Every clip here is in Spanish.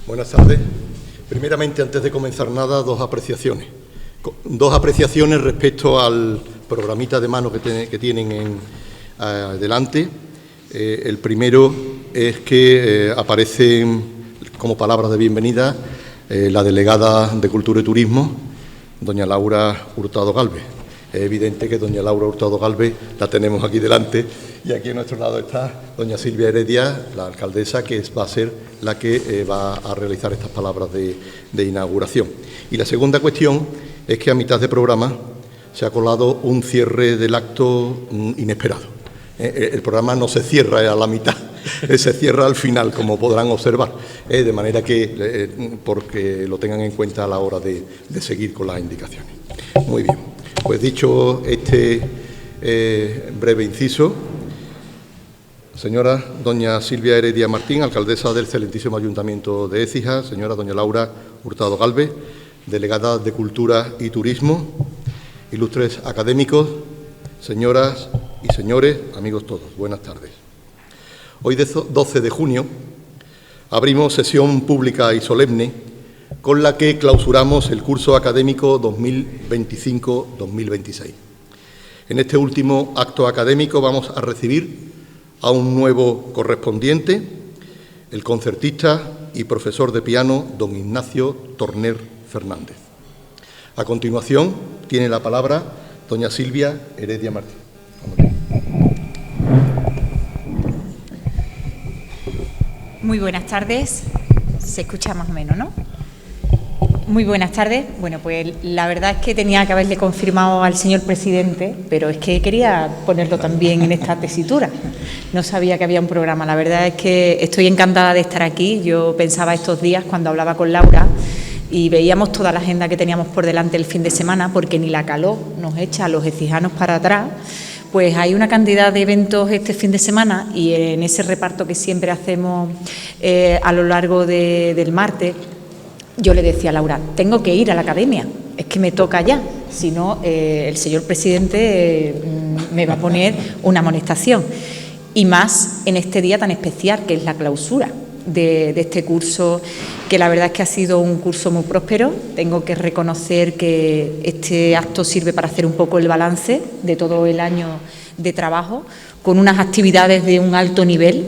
Buenas tardes. Primeramente, antes de comenzar nada, dos apreciaciones. Dos apreciaciones respecto al programita de mano que tienen delante. El primero es que aparecen como palabras de bienvenida la delegada de Cultura y Turismo, doña Laura Hurtado Galvez. Es evidente que doña Laura Hurtado Galvez la tenemos aquí delante y aquí a nuestro lado está doña Silvia Heredia, la alcaldesa, que va a ser la que va a realizar estas palabras de inauguración. Y la segunda cuestión es que a mitad de programa se ha colado un cierre del acto inesperado. El programa no se cierra a la mitad, se cierra al final, como podrán observar, de manera que, porque lo tengan en cuenta a la hora de seguir con las indicaciones. Muy bien, pues dicho este breve inciso, señora doña Silvia Heredia Martín, alcaldesa del excelentísimo Ayuntamiento de Écija, señora doña Laura Hurtado Galvez, delegada de Cultura y Turismo, ilustres académicos, señoras y señores, amigos todos, buenas tardes. Hoy, 12 de junio, abrimos sesión pública y solemne con la que clausuramos el curso académico 2025-2026. En este último acto académico vamos a recibir a un nuevo correspondiente, el concertista y profesor de piano don Ignacio Torner Fernández. A continuación, tiene la palabra doña Silvia Heredia Martín. Muy buenas tardes. Se escucha más o menos, ¿no? Muy buenas tardes. Bueno, pues la verdad es que tenía que haberle confirmado al señor presidente, pero es que quería ponerlo también en esta tesitura. No sabía que había un programa. La verdad es que estoy encantada de estar aquí. Yo pensaba estos días cuando hablaba con Laura y veíamos toda la agenda que teníamos por delante el fin de semana, porque ni la calor nos echa a los écijanos para atrás. Pues hay una cantidad de eventos este fin de semana y en ese reparto que siempre hacemos a lo largo del martes, yo le decía a Laura, tengo que ir a la academia, es que me toca ya, si no el señor presidente me va a poner una amonestación. Y más en este día tan especial que es la clausura de este curso, que la verdad es que ha sido un curso muy próspero. Tengo que reconocer que este acto sirve para hacer un poco el balance de todo el año de trabajo, con unas actividades de un alto nivel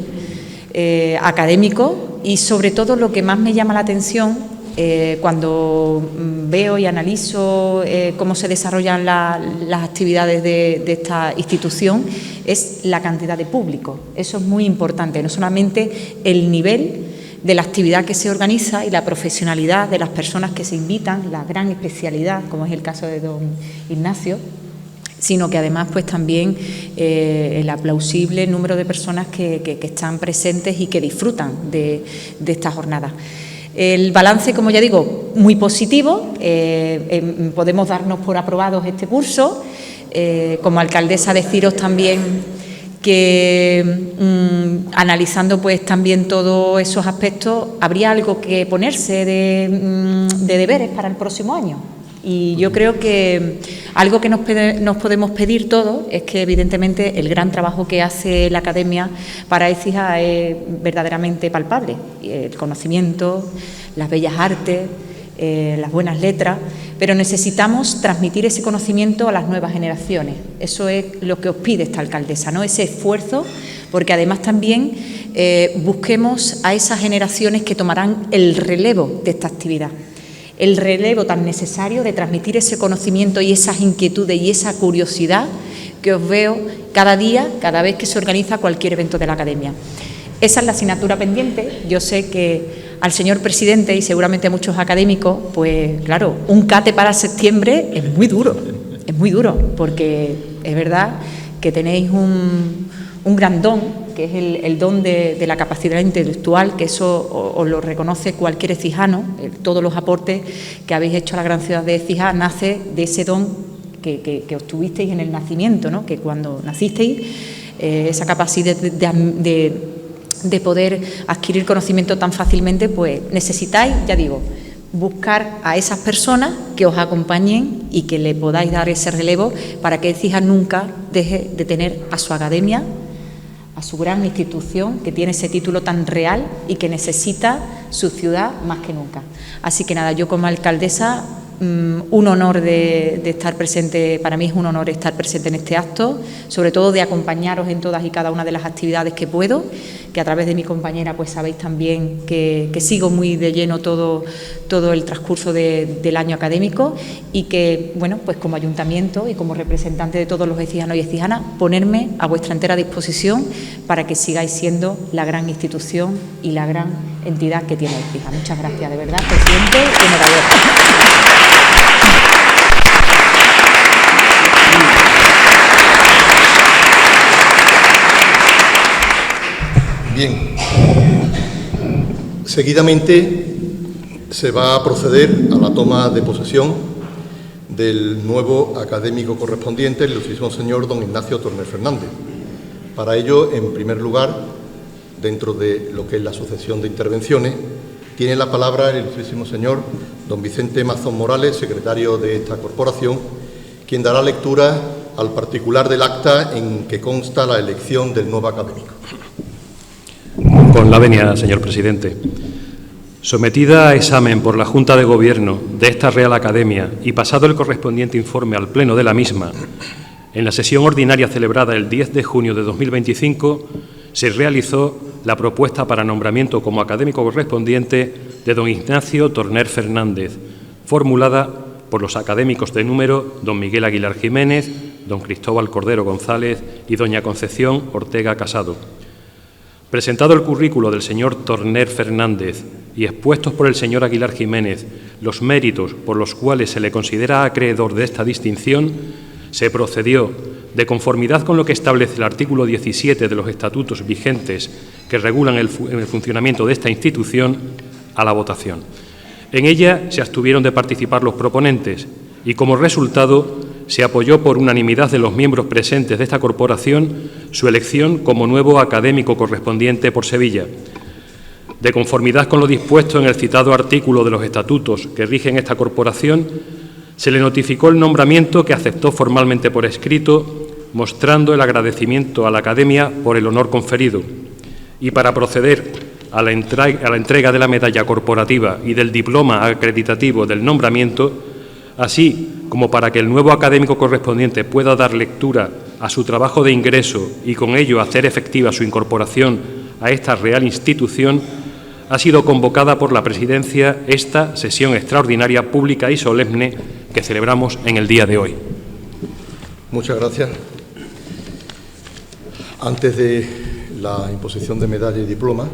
académico y sobre todo lo que más me llama la atención cuando veo y analizo cómo se desarrollan las actividades de esta institución es la cantidad de público. Eso es muy importante, no solamente el nivel de la actividad que se organiza y la profesionalidad de las personas que se invitan, la gran especialidad, como es el caso de don Ignacio, sino que además pues también el aplausible número de personas que están presentes y que disfrutan de esta jornada. El balance, como ya digo, muy positivo. Podemos darnos por aprobados este curso. Como alcaldesa, deciros también que analizando pues también todos esos aspectos, habría algo que ponerse de deberes para el próximo año. Y yo creo que algo que nos podemos pedir todos es que, evidentemente, el gran trabajo que hace la Academia para Écija es verdaderamente palpable. El conocimiento, las bellas artes, las buenas letras, pero necesitamos transmitir ese conocimiento a las nuevas generaciones. Eso es lo que os pide esta alcaldesa, ¿no? Ese esfuerzo, porque además también busquemos a esas generaciones que tomarán el relevo de esta actividad. El relevo tan necesario de transmitir ese conocimiento y esas inquietudes y esa curiosidad que os veo cada día, cada vez que se organiza cualquier evento de la Academia. Esa es la asignatura pendiente. Yo sé que al señor presidente y seguramente a muchos académicos, pues claro, un cate para septiembre es muy duro, porque es verdad que tenéis un gran don, que es el don de la capacidad intelectual, que eso os lo reconoce cualquier écijano. Todos los aportes que habéis hecho a la gran ciudad de Écija nace de ese don que obtuvisteis en el nacimiento, ¿no? Que cuando nacisteis, esa capacidad de poder adquirir conocimiento tan fácilmente, pues necesitáis, ya digo, buscar a esas personas que os acompañen y que le podáis dar ese relevo para que Écija nunca deje de tener a su academia, a su gran institución que tiene ese título tan real y que necesita su ciudad más que nunca. Así que nada, yo como alcaldesa, un honor de estar presente, para mí es un honor estar presente en este acto, sobre todo de acompañaros en todas y cada una de las actividades que puedo, que a través de mi compañera pues sabéis también que sigo muy de lleno todo el transcurso del año académico y que, bueno, pues como ayuntamiento y como representante de todos los ecijanos y ecijanas, ponerme a vuestra entera disposición para que sigáis siendo la gran institución y la gran entidad que tiene Écija. Muchas gracias, de verdad, presidente, y enhorabuena. Bien, seguidamente se va a proceder a la toma de posesión del nuevo académico correspondiente, el ilustrísimo señor don Ignacio Torner Fernández. Para ello, en primer lugar, dentro de lo que es la sucesión de intervenciones, tiene la palabra el ilustrísimo señor don Vicente Mazón Morales, secretario de esta corporación, quien dará lectura al particular del acta en que consta la elección del nuevo académico. Con la venia, señor presidente. Sometida a examen por la Junta de Gobierno de esta Real Academia y pasado el correspondiente informe al Pleno de la misma, en la sesión ordinaria celebrada el 10 de junio de 2025, se realizó la propuesta para nombramiento como académico correspondiente de don Ignacio Torner Fernández, formulada por los académicos de número don Miguel Aguilar Jiménez, don Cristóbal Cordero González y doña Concepción Ortega Casado. Presentado el currículo del señor Torner Fernández y expuestos por el señor Aguilar Jiménez los méritos por los cuales se le considera acreedor de esta distinción, se procedió, de conformidad con lo que establece el artículo 17 de los estatutos vigentes que regulan el funcionamiento de esta institución, a la votación. En ella se abstuvieron de participar los proponentes y, como resultado, se apoyó por unanimidad de los miembros presentes de esta corporación su elección como nuevo académico correspondiente por Sevilla. De conformidad con lo dispuesto en el citado artículo de los estatutos que rigen esta corporación, se le notificó el nombramiento que aceptó formalmente por escrito, mostrando el agradecimiento a la Academia por el honor conferido. Y para proceder a la entrega de la medalla corporativa y del diploma acreditativo del nombramiento, así como para que el nuevo académico correspondiente pueda dar lectura a su trabajo de ingreso y con ello hacer efectiva su incorporación a esta real institución, ha sido convocada por la Presidencia esta sesión extraordinaria, pública y solemne que celebramos en el día de hoy. Muchas gracias. Antes de la imposición de medalla y diploma,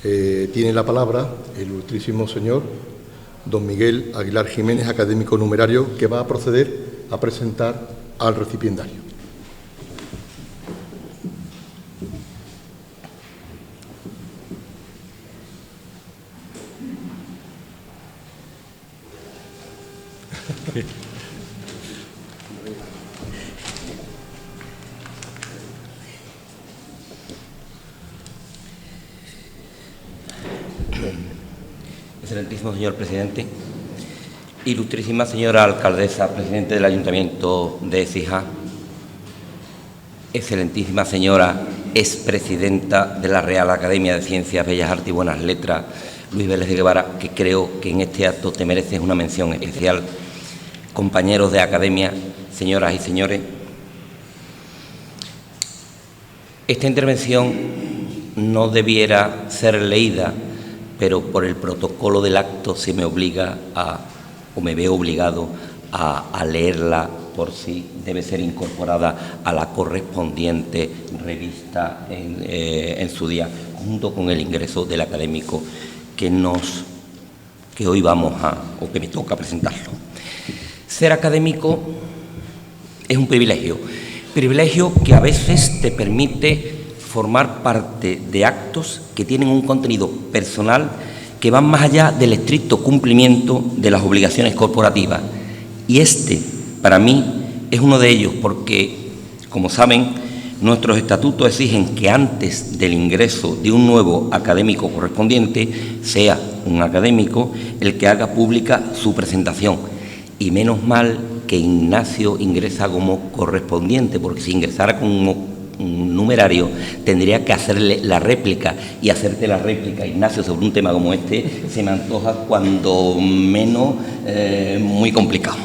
tiene la palabra el ilustrísimo señor don Miguel Aguilar Jiménez, académico numerario, que va a proceder a presentar al recipiendario. Excelentísimo señor presidente, ilustrísima señora alcaldesa, presidente del Ayuntamiento de Écija, excelentísima señora expresidenta de la Real Academia de Ciencias, Bellas Artes y Buenas Letras, Luis Vélez de Guevara, que creo que en este acto te mereces una mención especial, compañeros de academia, señoras y señores. Esta intervención no debiera ser leída, pero por el protocolo del acto se me obliga o me veo obligado a leerla por si debe ser incorporada a la correspondiente revista en su día, junto con el ingreso del académico que hoy vamos o que me toca presentarlo. Ser académico es un privilegio que a veces te permite formar parte de actos que tienen un contenido personal que van más allá del estricto cumplimiento de las obligaciones corporativas. Y este, para mí, es uno de ellos porque, como saben, nuestros estatutos exigen que antes del ingreso de un nuevo académico correspondiente sea un académico el que haga pública su presentación. Y menos mal que Ignacio ingresa como correspondiente, porque si ingresara como numerario, tendría que hacerle la réplica, y hacerte la réplica, Ignacio, sobre un tema como este, se me antoja cuando menos muy complicado.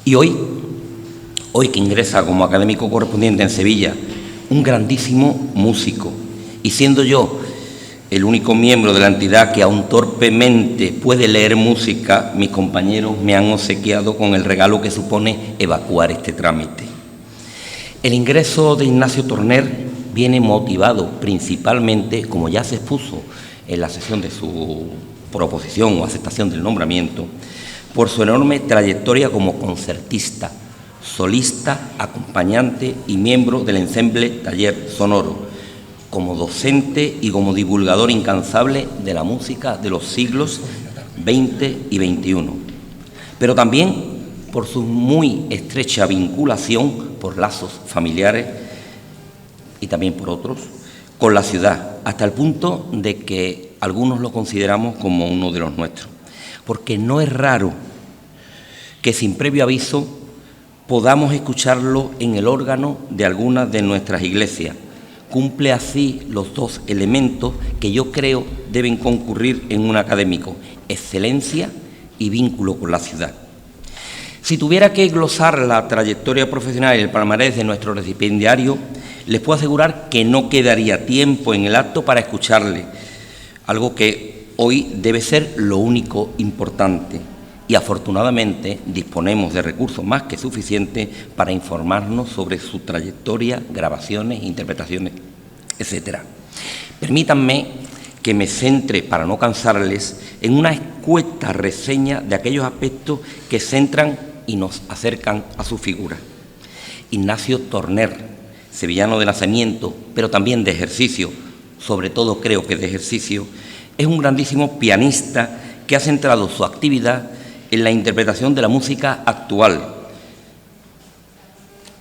Y hoy que ingresa como académico correspondiente en Sevilla, un grandísimo músico, y siendo yo el único miembro de la entidad que aún torpemente puede leer música, mis compañeros me han obsequiado con el regalo que supone evacuar este trámite. El ingreso de Ignacio Torner viene motivado principalmente, como ya se expuso en la sesión de su proposición o aceptación del nombramiento, por su enorme trayectoria como concertista, solista, acompañante y miembro del ensemble Taller Sonoro, como docente y como divulgador incansable de la música de los siglos XX y XXI, pero también por su muy estrecha vinculación por lazos familiares y también por otros con la ciudad, hasta el punto de que algunos lo consideramos como uno de los nuestros, porque no es raro que sin previo aviso podamos escucharlo en el órgano de algunas de nuestras iglesias. Cumple así los dos elementos que yo creo deben concurrir en un académico: excelencia y vínculo con la ciudad. Si tuviera que glosar la trayectoria profesional y el palmarés de nuestro recipiendario, les puedo asegurar que no quedaría tiempo en el acto para escucharle, algo que hoy debe ser lo único importante. Y afortunadamente disponemos de recursos más que suficientes para informarnos sobre su trayectoria, grabaciones, interpretaciones, etc. Permítanme que me centre, para no cansarles, en una escueta reseña de aquellos aspectos que centran y nos acercan a su figura. Ignacio Torner, sevillano de nacimiento, pero también de ejercicio, sobre todo creo que de ejercicio, es un grandísimo pianista que ha centrado su actividad en la interpretación de la música actual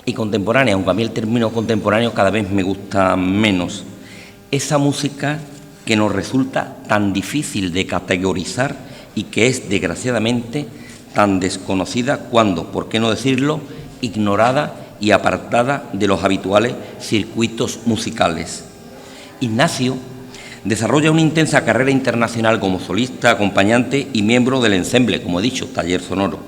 y contemporánea, aunque a mí el término contemporáneo cada vez me gusta menos. Esa música que nos resulta tan difícil de categorizar y que es, desgraciadamente, tan desconocida cuando, por qué no decirlo, ignorada y apartada de los habituales circuitos musicales. Ignacio desarrolla una intensa carrera internacional como solista, acompañante y miembro del ensemble, como he dicho, Taller Sonoro.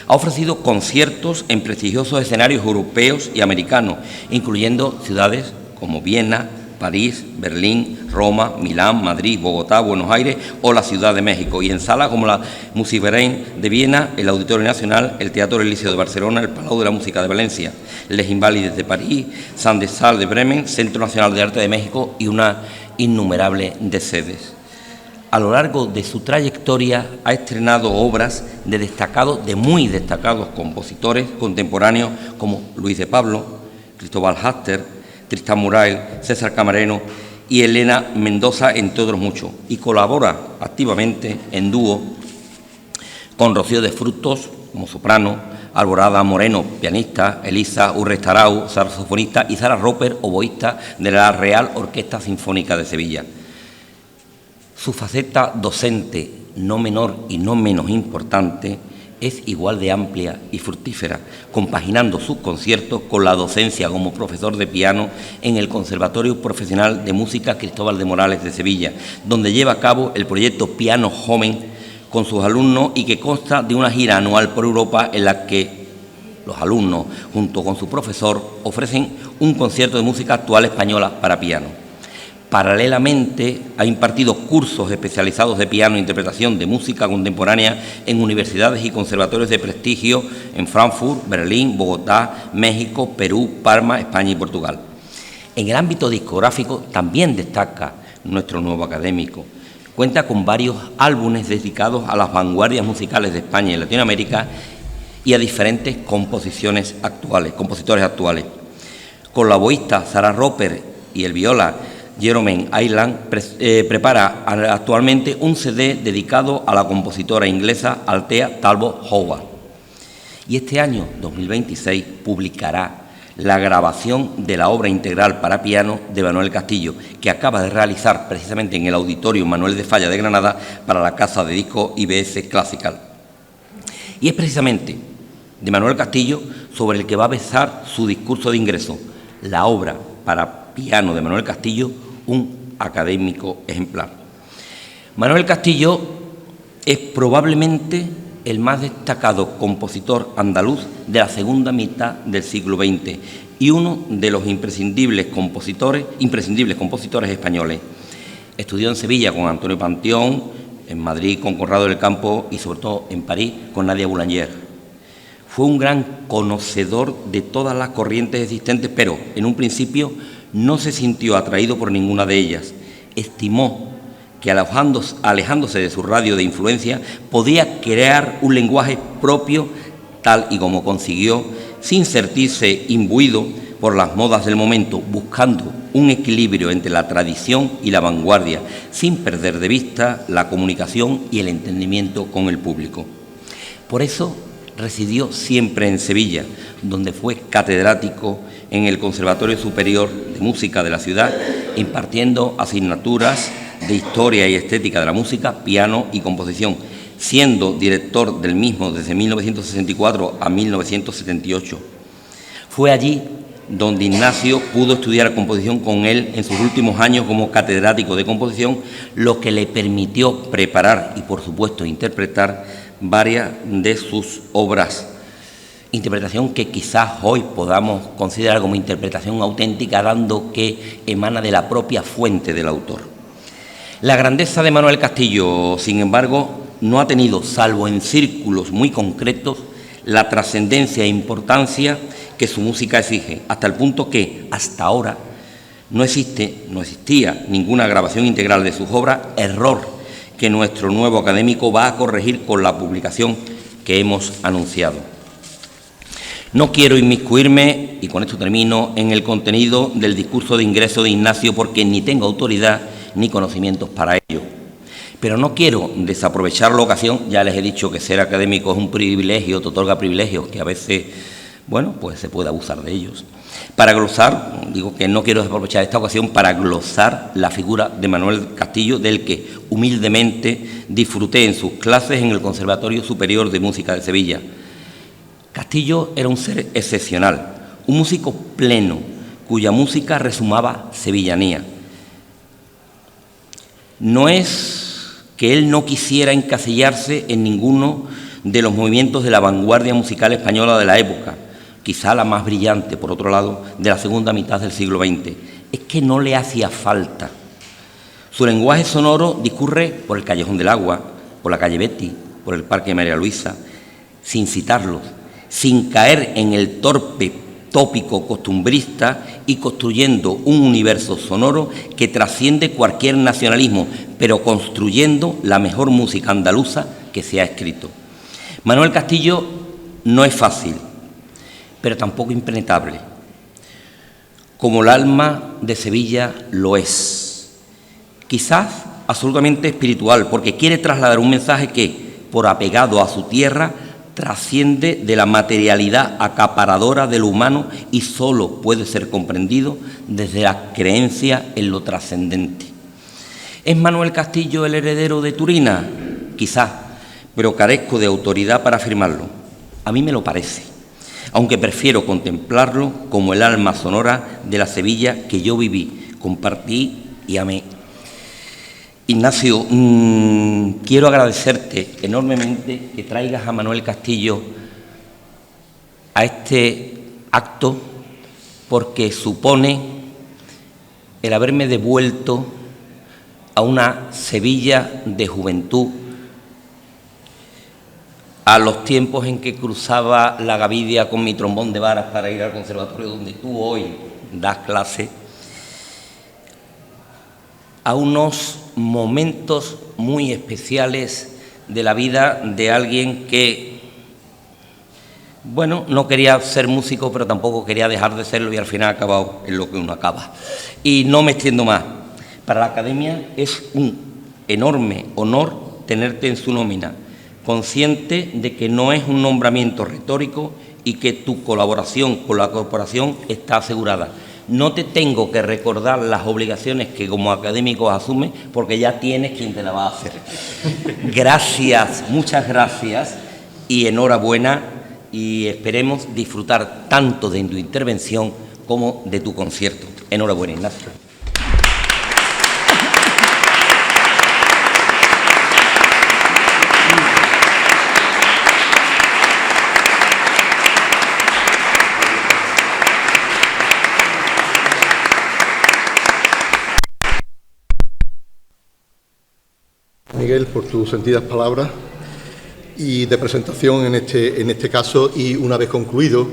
Ha ofrecido conciertos en prestigiosos escenarios europeos y americanos, incluyendo ciudades como Viena, París, Berlín, Roma, Milán, Madrid, Bogotá, Buenos Aires o la Ciudad de México, y en salas como la Musikverein de Viena, el Auditorio Nacional, el Teatro Elíseo de Barcelona, el Palau de la Música de Valencia, Les Invalides de París, Salle des Arts de Bremen, Centro Nacional de Arte de México y una innumerable de sedes. A lo largo de su trayectoria ha estrenado obras de muy destacados compositores contemporáneos como Luis de Pablo, Cristóbal Haster, Tristán Murail, César Camareno y Elena Mendoza, entre otros muchos, y colabora activamente en dúo con Rocío de Frutos como soprano, Alborada Moreno, pianista, Elisa Urrestarau, saxofonista, y Sara Roper, oboísta de la Real Orquesta Sinfónica de Sevilla. Su faceta docente, no menor y no menos importante, es igual de amplia y fructífera, compaginando sus conciertos con la docencia como profesor de piano en el Conservatorio Profesional de Música Cristóbal de Morales de Sevilla, donde lleva a cabo el proyecto Piano Joven con sus alumnos y que consta de una gira anual por Europa en la que los alumnos, junto con su profesor, ofrecen un concierto de música actual española para piano. Paralelamente, ha impartido cursos especializados de piano e interpretación de música contemporánea en universidades y conservatorios de prestigio en Frankfurt, Berlín, Bogotá, México, Perú, Parma, España y Portugal. En el ámbito discográfico también destaca nuestro nuevo académico. Cuenta con varios álbumes dedicados a las vanguardias musicales de España y Latinoamérica y a diferentes compositores actuales. Con la oboísta Sara Roper y el viola Jerome Island prepara actualmente un CD dedicado a la compositora inglesa Althea Talbot Howard. Y este año, 2026, publicará la grabación de la obra integral para piano de Manuel Castillo, que acaba de realizar precisamente en el Auditorio Manuel de Falla de Granada para la casa de discos IBS Classical. Y es precisamente de Manuel Castillo sobre el que va a basar su discurso de ingreso, la obra para piano de Manuel Castillo, un académico ejemplar. Manuel Castillo es probablemente el más destacado compositor andaluz de la segunda mitad del siglo XX y uno de los imprescindibles compositores españoles. Estudió en Sevilla con Antonio Panteón, en Madrid con Conrado del Campo y sobre todo en París con Nadia Boulanger. Fue un gran conocedor de todas las corrientes existentes, pero en un principio no se sintió atraído por ninguna de ellas. Estimó que alejándose de su radio de influencia podía crear un lenguaje propio, tal y como consiguió, sin sentirse imbuido por las modas del momento, buscando un equilibrio entre la tradición y la vanguardia, sin perder de vista la comunicación y el entendimiento con el público. Por eso residió siempre en Sevilla, donde fue catedrático en el Conservatorio Superior de Música de la ciudad, impartiendo asignaturas de Historia y Estética de la Música, Piano y Composición, siendo director del mismo desde 1964 a 1978. Fue allí donde Ignacio pudo estudiar composición con él en sus últimos años como catedrático de composición, lo que le permitió preparar y, por supuesto, interpretar varias de sus obras. Interpretación que quizás hoy podamos considerar como interpretación auténtica, dando que emana de la propia fuente del autor. La grandeza de Manuel Castillo, sin embargo, no ha tenido, salvo en círculos muy concretos, la trascendencia e importancia que su música exige, hasta el punto que, hasta ahora, no existía ninguna grabación integral de sus obras, error que nuestro nuevo académico va a corregir con la publicación que hemos anunciado. No quiero inmiscuirme, y con esto termino, en el contenido del discurso de ingreso de Ignacio, porque ni tengo autoridad ni conocimientos para ello. Pero no quiero desaprovechar la ocasión, ya les he dicho que ser académico es un privilegio, te otorga privilegios que a veces, bueno, pues se puede abusar de ellos. Para glosar, digo que no quiero desaprovechar esta ocasión para glosar la figura de Manuel Castillo, del que humildemente disfruté en sus clases en el Conservatorio Superior de Música de Sevilla. Castillo era un ser excepcional, un músico pleno, cuya música resumaba sevillanía. No es que él no quisiera encasillarse en ninguno de los movimientos de la vanguardia musical española de la época, quizá la más brillante, por otro lado, de la segunda mitad del siglo XX. Es que no le hacía falta. Su lenguaje sonoro discurre por el Callejón del Agua, por la calle Betty, por el Parque María Luisa, sin citarlos, sin caer en el torpe tópico costumbrista y construyendo un universo sonoro que trasciende cualquier nacionalismo, pero construyendo la mejor música andaluza que se ha escrito. Manuel Castillo no es fácil, pero tampoco impenetrable, como el alma de Sevilla lo es. Quizás absolutamente espiritual, porque quiere trasladar un mensaje que, por apegado a su tierra, trasciende de la materialidad acaparadora de lo humano y solo puede ser comprendido desde la creencia en lo trascendente. ¿Es Manuel Castillo el heredero de Turina? Quizás, pero carezco de autoridad para afirmarlo. A mí me lo parece, aunque prefiero contemplarlo como el alma sonora de la Sevilla que yo viví, compartí y amé. Ignacio, quiero agradecerte enormemente que traigas a Manuel Castillo a este acto, porque supone el haberme devuelto a una Sevilla de juventud, a los tiempos en que cruzaba la Gavidia con mi trombón de varas para ir al conservatorio donde tú hoy das clase, a unos momentos muy especiales de la vida de alguien que, bueno, no quería ser músico, pero tampoco quería dejar de serlo y al final ha acabado en lo que uno acaba. Y no me extiendo más. Para la Academia es un enorme honor tenerte en su nómina, consciente de que no es un nombramiento retórico y que tu colaboración con la corporación está asegurada. No te tengo que recordar las obligaciones que como académico asumes, porque ya tienes quien te la va a hacer. Gracias, muchas gracias y enhorabuena y esperemos disfrutar tanto de tu intervención como de tu concierto. Enhorabuena, Ignacio. Miguel, por tus sentidas palabras y de presentación en este caso, y una vez concluido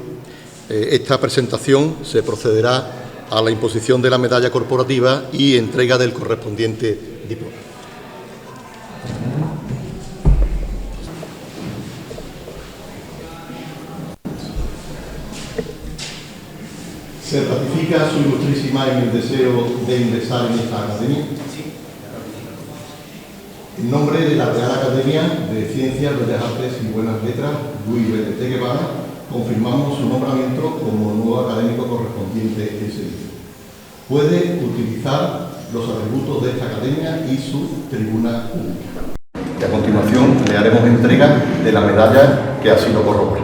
esta presentación se procederá a la imposición de la medalla corporativa y entrega del correspondiente diploma. ¿Se ratifica su ilustrísima en el deseo de ingresar en esta academia? En nombre de la Real Academia de Ciencias, Bellas Artes y Buenas Letras, Luis Vélez de Guevara, confirmamos su nombramiento como nuevo académico correspondiente ese día. Puede utilizar los atributos de esta academia y su tribuna pública. Y a continuación le haremos entrega de la medalla que así lo corrobora.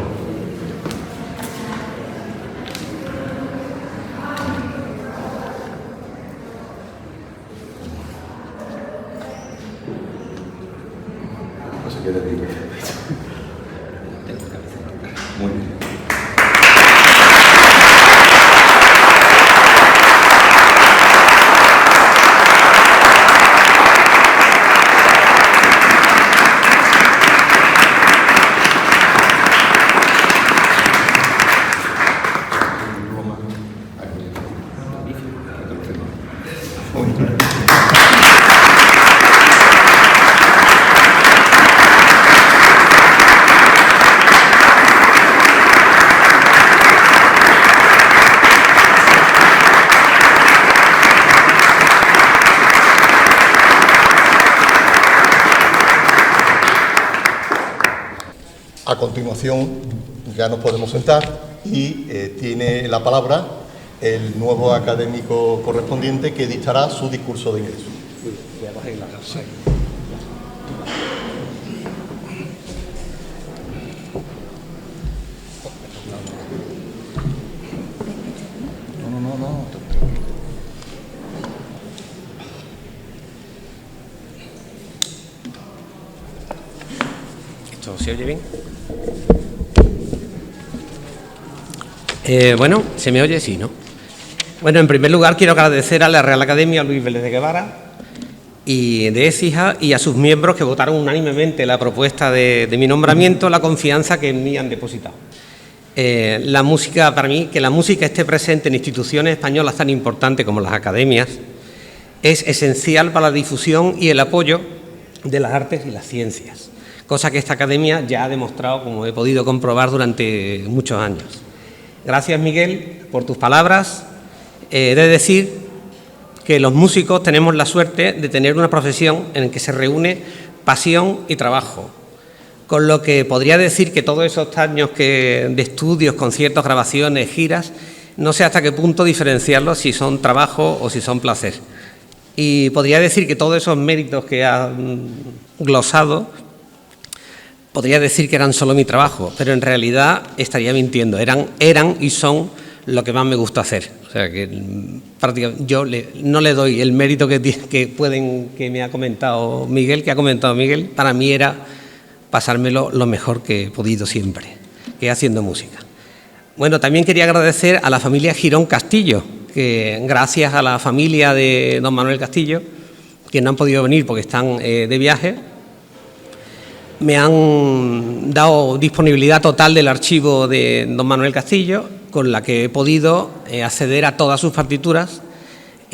Muy bien. A continuación ya nos podemos sentar y tiene la palabra el nuevo académico correspondiente que dictará su discurso de ingreso. ¿Esto se oye bien? Bueno, ¿se me oye? Sí, ¿no? Bueno, en primer lugar quiero agradecer a la Real Academia Luis Vélez de Guevara y de Écija y a sus miembros que votaron unánimemente la propuesta de mi nombramiento, la confianza que en mí han depositado. La música, para mí, que la música esté presente en instituciones españolas tan importantes como las academias, es esencial para la difusión y el apoyo de las artes y las ciencias, cosa que esta academia ya ha demostrado, como he podido comprobar durante muchos años. Gracias, Miguel, por tus palabras. He de decir que los músicos tenemos la suerte de tener una profesión en la que se reúne pasión y trabajo, con lo que podría decir que todos esos años de estudios, conciertos, grabaciones, giras, no sé hasta qué punto diferenciarlos si son trabajo o si son placer. Y podría decir que todos esos méritos que ha glosado, podría decir que eran solo mi trabajo, pero en realidad estaría mintiendo. Eran y son lo que más me gusta hacer. O sea, que prácticamente yo no le doy el mérito que me ha comentado Miguel, Para mí era pasármelo lo mejor que he podido siempre, que haciendo música. Bueno, también quería agradecer a la familia Girón Castillo, que gracias a la familia de don Manuel Castillo, que no han podido venir porque están de viaje, me han dado disponibilidad total del archivo de don Manuel Castillo, con la que he podido acceder a todas sus partituras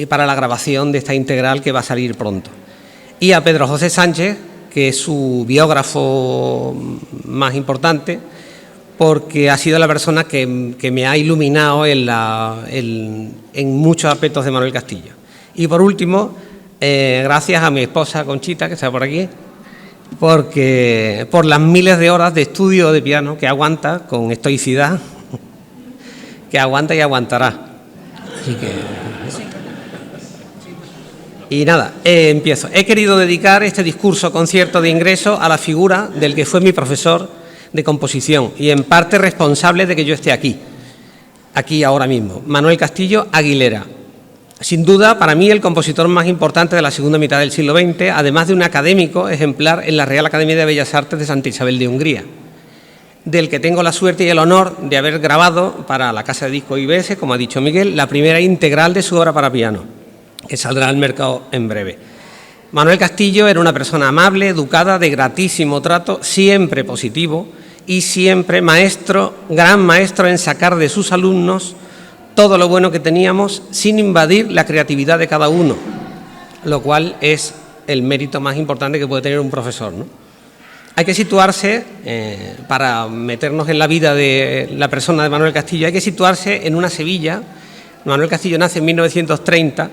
para la grabación de esta integral que va a salir pronto. Y a Pedro José Sánchez, que es su biógrafo más importante, porque ha sido la persona que me ha iluminado en muchos aspectos de Manuel Castillo. Y por último, gracias a mi esposa Conchita, que está por aquí, porque por las miles de horas de estudio de piano que aguanta con estoicidad, que aguanta y aguantará. Así que... Y nada, empiezo. He querido dedicar este discurso concierto de ingreso a la figura del que fue mi profesor de composición y en parte responsable de que yo esté aquí ahora mismo, Manuel Castillo Aguilera. Sin duda, para mí, el compositor más importante de la segunda mitad del siglo XX, además de un académico ejemplar en la Real Academia de Bellas Artes de Santa Isabel de Hungría, del que tengo la suerte y el honor de haber grabado para la Casa de Discos IBS, como ha dicho Miguel, la primera integral de su obra para piano, que saldrá al mercado en breve. Manuel Castillo era una persona amable, educada, de gratísimo trato, siempre positivo y siempre maestro, gran maestro en sacar de sus alumnos todo lo bueno que teníamos sin invadir la creatividad de cada uno, lo cual es el mérito más importante que puede tener un profesor, ¿no? Hay que situarse, para meternos en la vida de la persona de Manuel Castillo, hay que situarse en una Sevilla. Manuel Castillo nace en 1930,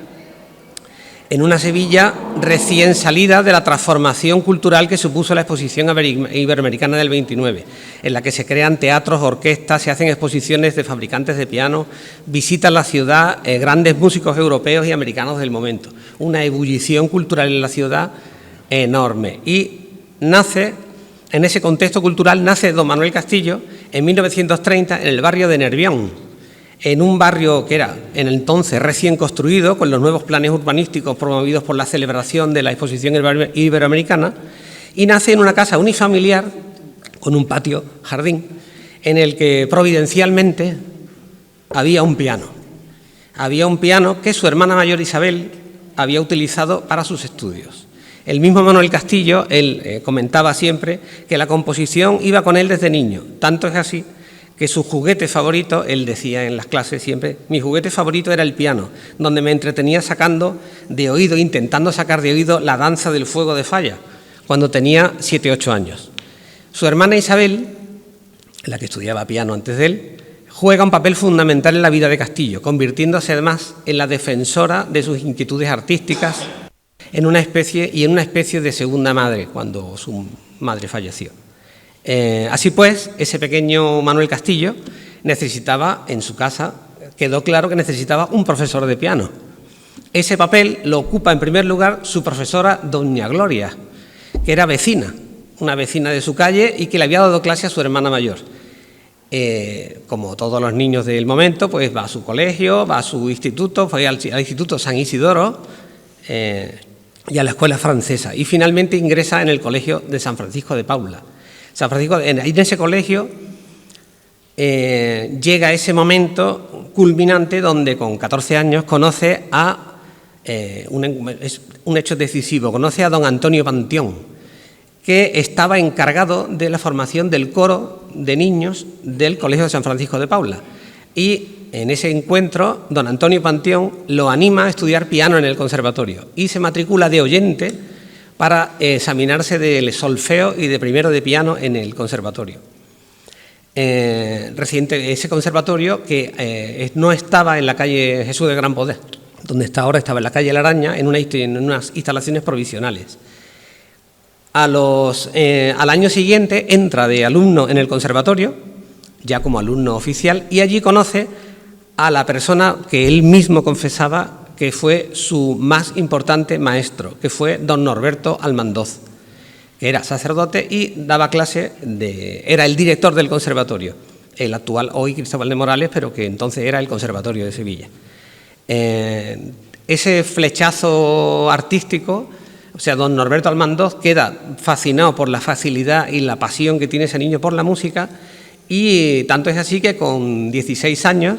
en una Sevilla recién salida de la transformación cultural que supuso la Exposición Iberoamericana del 29, en la que se crean teatros, orquestas, se hacen exposiciones de fabricantes de piano, visitan la ciudad grandes músicos europeos y americanos del momento. Una ebullición cultural en la ciudad enorme. Y nace, en ese contexto cultural, nace don Manuel Castillo en 1930 en el barrio de Nervión, en un barrio que era en el entonces recién construido, con los nuevos planes urbanísticos promovidos por la celebración de la Exposición Iberoamericana, y nace en una casa unifamiliar con un patio, jardín, en el que providencialmente había un piano. Había un piano que su hermana mayor Isabel había utilizado para sus estudios. El mismo Manuel Castillo, él comentaba siempre que la composición iba con él desde niño, tanto es así que su juguete favorito, él decía en las clases siempre, mi juguete favorito era el piano, donde me entretenía sacando de oído, intentando sacar de oído la danza del fuego de Falla, cuando tenía 7 u 8 años. Su hermana Isabel, la que estudiaba piano antes de él, juega un papel fundamental en la vida de Castillo, convirtiéndose además en la defensora de sus inquietudes artísticas en una especie de segunda madre, cuando su madre falleció. Así pues, ese pequeño Manuel Castillo necesitaba, en su casa, quedó claro que necesitaba un profesor de piano. Ese papel lo ocupa en primer lugar su profesora doña Gloria, que era vecina, una vecina de su calle y que le había dado clase a su hermana mayor. Como todos los niños del momento, pues va a su colegio, va a su instituto, fue al Instituto San Isidoro y a la escuela francesa, y finalmente ingresa en el Colegio de San Francisco de Paula. San Francisco, en ese colegio llega ese momento culminante donde con 14 años conoce a, es un hecho decisivo, conoce a don Antonio Panteón, que estaba encargado de la formación del coro de niños del Colegio de San Francisco de Paula. Y en ese encuentro, don Antonio Panteón lo anima a estudiar piano en el conservatorio y se matricula de oyente para examinarse del solfeo y de primero de piano en el conservatorio. Ese conservatorio que no estaba en la calle Jesús de Gran Poder, donde está ahora, estaba en la calle La Araña, en unas instalaciones provisionales. Al año siguiente entra de alumno en el conservatorio, ya como alumno oficial, y allí conoce a la persona que él mismo confesaba que fue su más importante maestro, que fue don Norberto Almandoz, que era sacerdote y daba clase era el director del conservatorio, el actual hoy Cristóbal de Morales, pero que entonces era el Conservatorio de Sevilla. Ese flechazo artístico, o sea, don Norberto Almandoz queda fascinado por la facilidad y la pasión que tiene ese niño por la música, y tanto es así que con 16 años,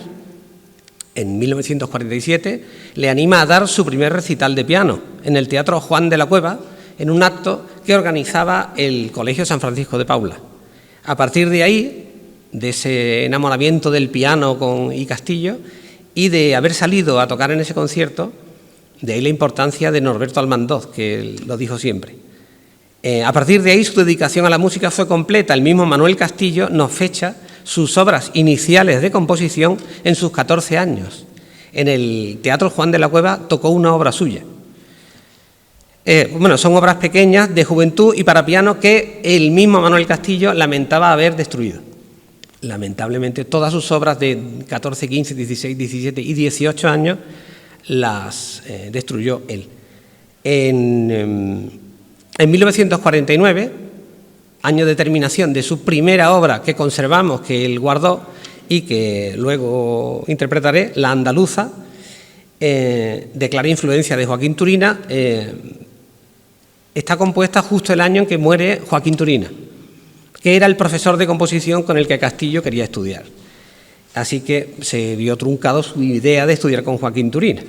en 1947, le anima a dar su primer recital de piano en el Teatro Juan de la Cueva, en un acto que organizaba el Colegio San Francisco de Paula. A partir de ahí, de ese enamoramiento del piano y Castillo, y de haber salido a tocar en ese concierto, de ahí la importancia de Norberto Almandoz, que él lo dijo siempre. A partir de ahí, su dedicación a la música fue completa. El mismo Manuel Castillo nos fecha sus obras iniciales de composición en sus 14 años. En el Teatro Juan de la Cueva tocó una obra suya. Son obras pequeñas de juventud y para piano que el mismo Manuel Castillo lamentaba haber destruido. Lamentablemente, todas sus obras de 14, 15, 16, 17 y 18 años las destruyó él. En 1949, año de terminación de su primera obra que conservamos, que él guardó y que luego interpretaré, La Andaluza, de clara influencia de Joaquín Turina, está compuesta justo el año en que muere Joaquín Turina, que era el profesor de composición con el que Castillo quería estudiar. Así que se vio truncado su idea de estudiar con Joaquín Turina.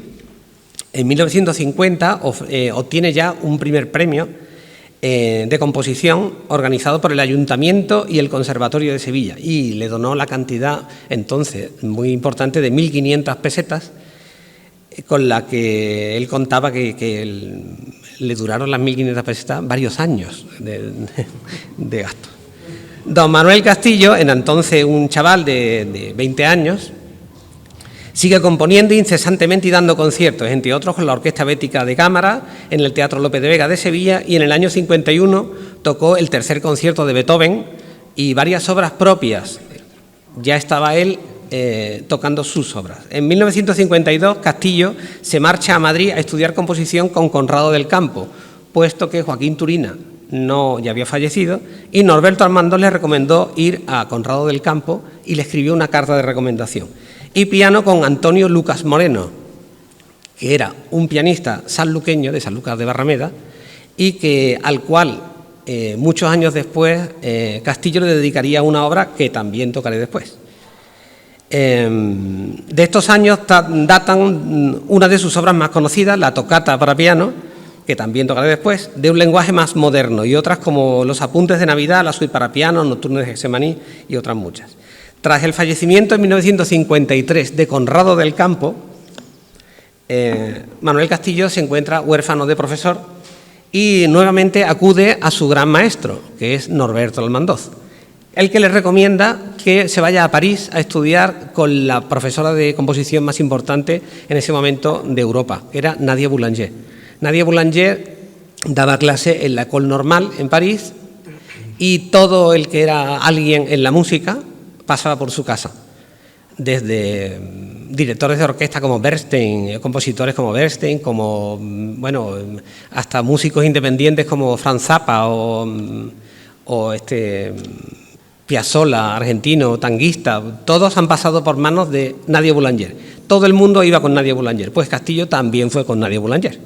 En 1950 obtiene ya un primer premio de composición organizado por el Ayuntamiento y el Conservatorio de Sevilla, y le donó la cantidad entonces muy importante de 1.500 pesetas, con la que él contaba que le duraron las 1.500 pesetas varios años de gasto. Don Manuel Castillo, en entonces un chaval de 20 años, sigue componiendo incesantemente y dando conciertos, entre otros con la Orquesta Bética de Cámara, en el Teatro Lope de Vega de Sevilla, y en el año 51 tocó el tercer concierto de Beethoven y varias obras propias. Ya estaba él tocando sus obras. En 1952 Castillo se marcha a Madrid a estudiar composición con Conrado del Campo, puesto que Joaquín Turina ya había fallecido, y Norberto Armando le recomendó ir a Conrado del Campo y le escribió una carta de recomendación. Y piano con Antonio Lucas Moreno, que era un pianista sanluqueño de Sanlúcar de Barrameda, y al cual muchos años después Castillo le dedicaría una obra que también tocaré después. De estos años datan una de sus obras más conocidas, la Tocata para piano, que también tocaré después, de un lenguaje más moderno, y otras como los Apuntes de Navidad, la Suite para piano, Nocturno de Getsemaní y otras muchas. Tras el fallecimiento en 1953 de Conrado del Campo, Manuel Castillo se encuentra huérfano de profesor y nuevamente acude a su gran maestro, que es Norberto Almandoz, el que le recomienda que se vaya a París a estudiar con la profesora de composición más importante en ese momento de Europa, que era Nadia Boulanger. Nadia Boulanger daba clase en la École Normale en París, y todo el que era alguien en la música pasaba por su casa, desde directores de orquesta como Bernstein, compositores como Bernstein, como, bueno, hasta músicos independientes como Franz Zappa o Piazzolla, argentino, tanguista. Todos han pasado por manos de Nadia Boulanger. Todo el mundo iba con Nadia Boulanger, pues Castillo también fue con Nadia Boulanger.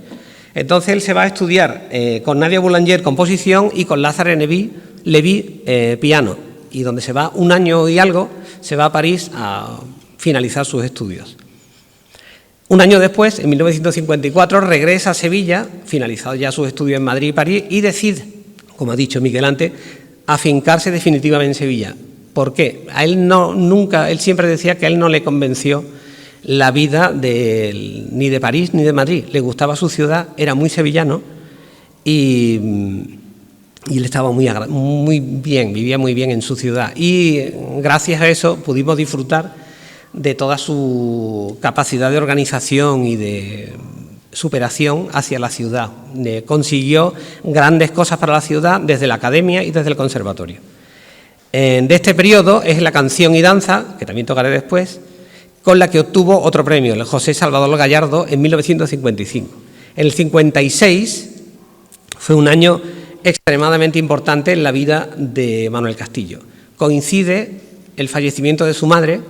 Entonces él se va a estudiar con Nadia Boulanger composición y con Lázaro Lévy piano, y donde se va un año y algo, se va a París a finalizar sus estudios. Un año después, en 1954, regresa a Sevilla, finalizado ya sus estudios en Madrid y París, y decide, como ha dicho Miguel antes, afincarse definitivamente en Sevilla. ¿Por qué? A él él siempre decía que a él no le convenció la vida ni de París ni de Madrid. Le gustaba su ciudad, era muy sevillano, y él estaba muy bien, vivía muy bien en su ciudad, y gracias a eso pudimos disfrutar de toda su capacidad de organización y de superación hacia la ciudad. Consiguió grandes cosas para la ciudad desde la academia y desde el conservatorio. De este periodo es la Canción y Danza, que también tocaré después, con la que obtuvo otro premio, el José Salvador Gallardo, en 1955. En el 56 fue un año extremadamente importante en la vida de Manuel Castillo. Coincide el fallecimiento de su madre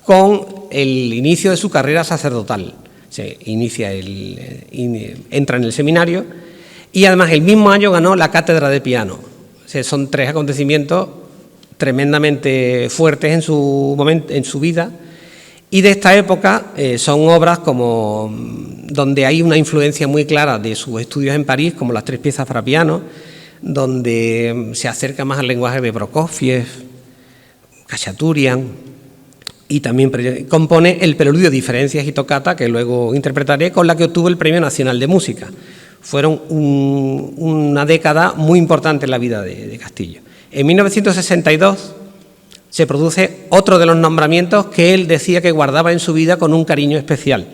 con el inicio de su carrera sacerdotal. Entra en el seminario, y además el mismo año ganó la cátedra de piano. Son tres acontecimientos tremendamente fuertes en su vida. Y de esta época son obras como donde hay una influencia muy clara de sus estudios en París, como las Tres piezas para piano, donde se acerca más al lenguaje de Prokofiev, Khachaturian, y también compone el Preludio, Diferencias y Tocata, que luego interpretaré, con la que obtuvo el Premio Nacional de Música. Fueron una década muy importante en la vida de Castillo. En 1962 se produce otro de los nombramientos que él decía que guardaba en su vida con un cariño especial,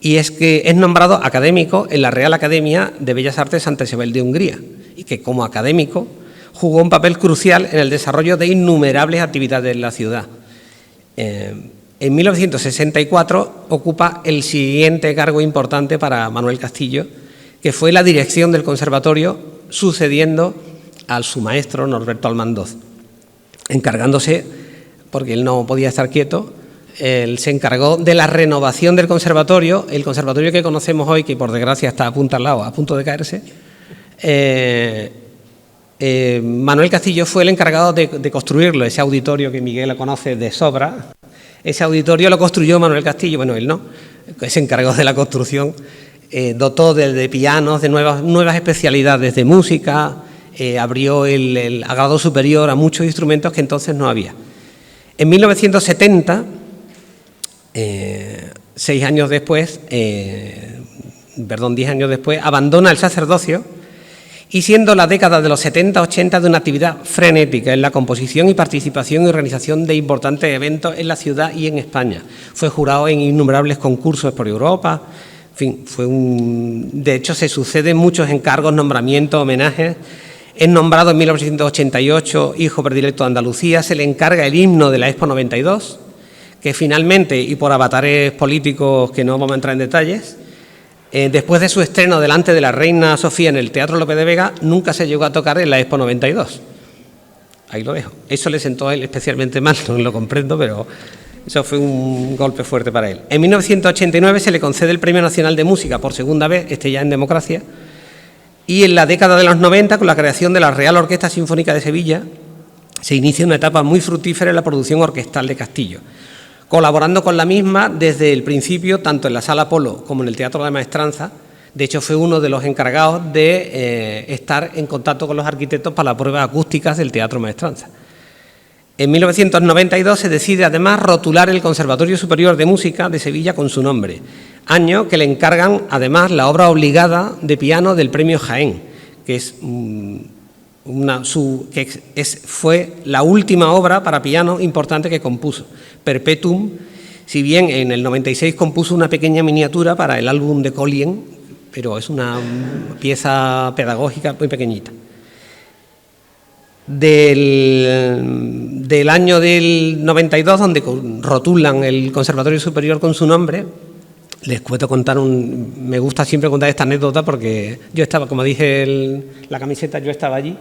y es que es nombrado académico en la Real Academia de Bellas Artes Santa Isabel de Hungría, y que como académico jugó un papel crucial en el desarrollo de innumerables actividades en la ciudad. En 1964 ocupa el siguiente cargo importante para Manuel Castillo, que fue la dirección del conservatorio, sucediendo a su maestro Norberto Almandoz, encargándose, porque él no podía estar quieto, él se encargó de la renovación del conservatorio, el conservatorio que conocemos hoy, que por desgracia está apuntalado, a punto de caerse. Manuel Castillo fue el encargado de construirlo, ese auditorio que Miguel conoce de sobra. Ese auditorio lo construyó Manuel Castillo, bueno, él no, se encargó de la construcción, dotó de pianos, de nuevas especialidades de música, abrió el grado superior a muchos instrumentos que entonces no había. En 1970, 10 años después, abandona el sacerdocio y siendo la década de los 70-80 de una actividad frenética en la composición y participación y organización de importantes eventos en la ciudad y en España. Fue jurado en innumerables concursos por Europa, en fin, de hecho se suceden muchos encargos, nombramientos, homenajes. Es nombrado en 1988 hijo predilecto de Andalucía, se le encarga el himno de la Expo 92, que finalmente, y por avatares políticos que no vamos a entrar en detalles, después de su estreno delante de la reina Sofía en el Teatro Lope de Vega, nunca se llegó a tocar en la Expo 92. Ahí lo dejo. Eso le sentó a él especialmente mal, no lo comprendo, pero eso fue un golpe fuerte para él. En 1989 se le concede el Premio Nacional de Música por segunda vez, ya en democracia, y en la década de los 90, con la creación de la Real Orquesta Sinfónica de Sevilla, se inicia una etapa muy fructífera en la producción orquestal de Castillo, colaborando con la misma desde el principio, tanto en la Sala Apolo como en el Teatro de Maestranza. De hecho, fue uno de los encargados de estar en contacto con los arquitectos para las pruebas acústicas del Teatro Maestranza. En 1992 se decide además rotular el Conservatorio Superior de Música de Sevilla con su nombre, año que le encargan además la obra obligada de piano del Premio Jaén, que fue la última obra para piano importante que compuso, Perpetuum, si bien en el 96 compuso una pequeña miniatura para el álbum de Collien, pero es una pieza pedagógica muy pequeñita. Del año del 92, donde rotulan el Conservatorio Superior con su nombre, les puedo contar me gusta siempre contar esta anécdota porque yo estaba, como dije la camiseta, yo estaba allí,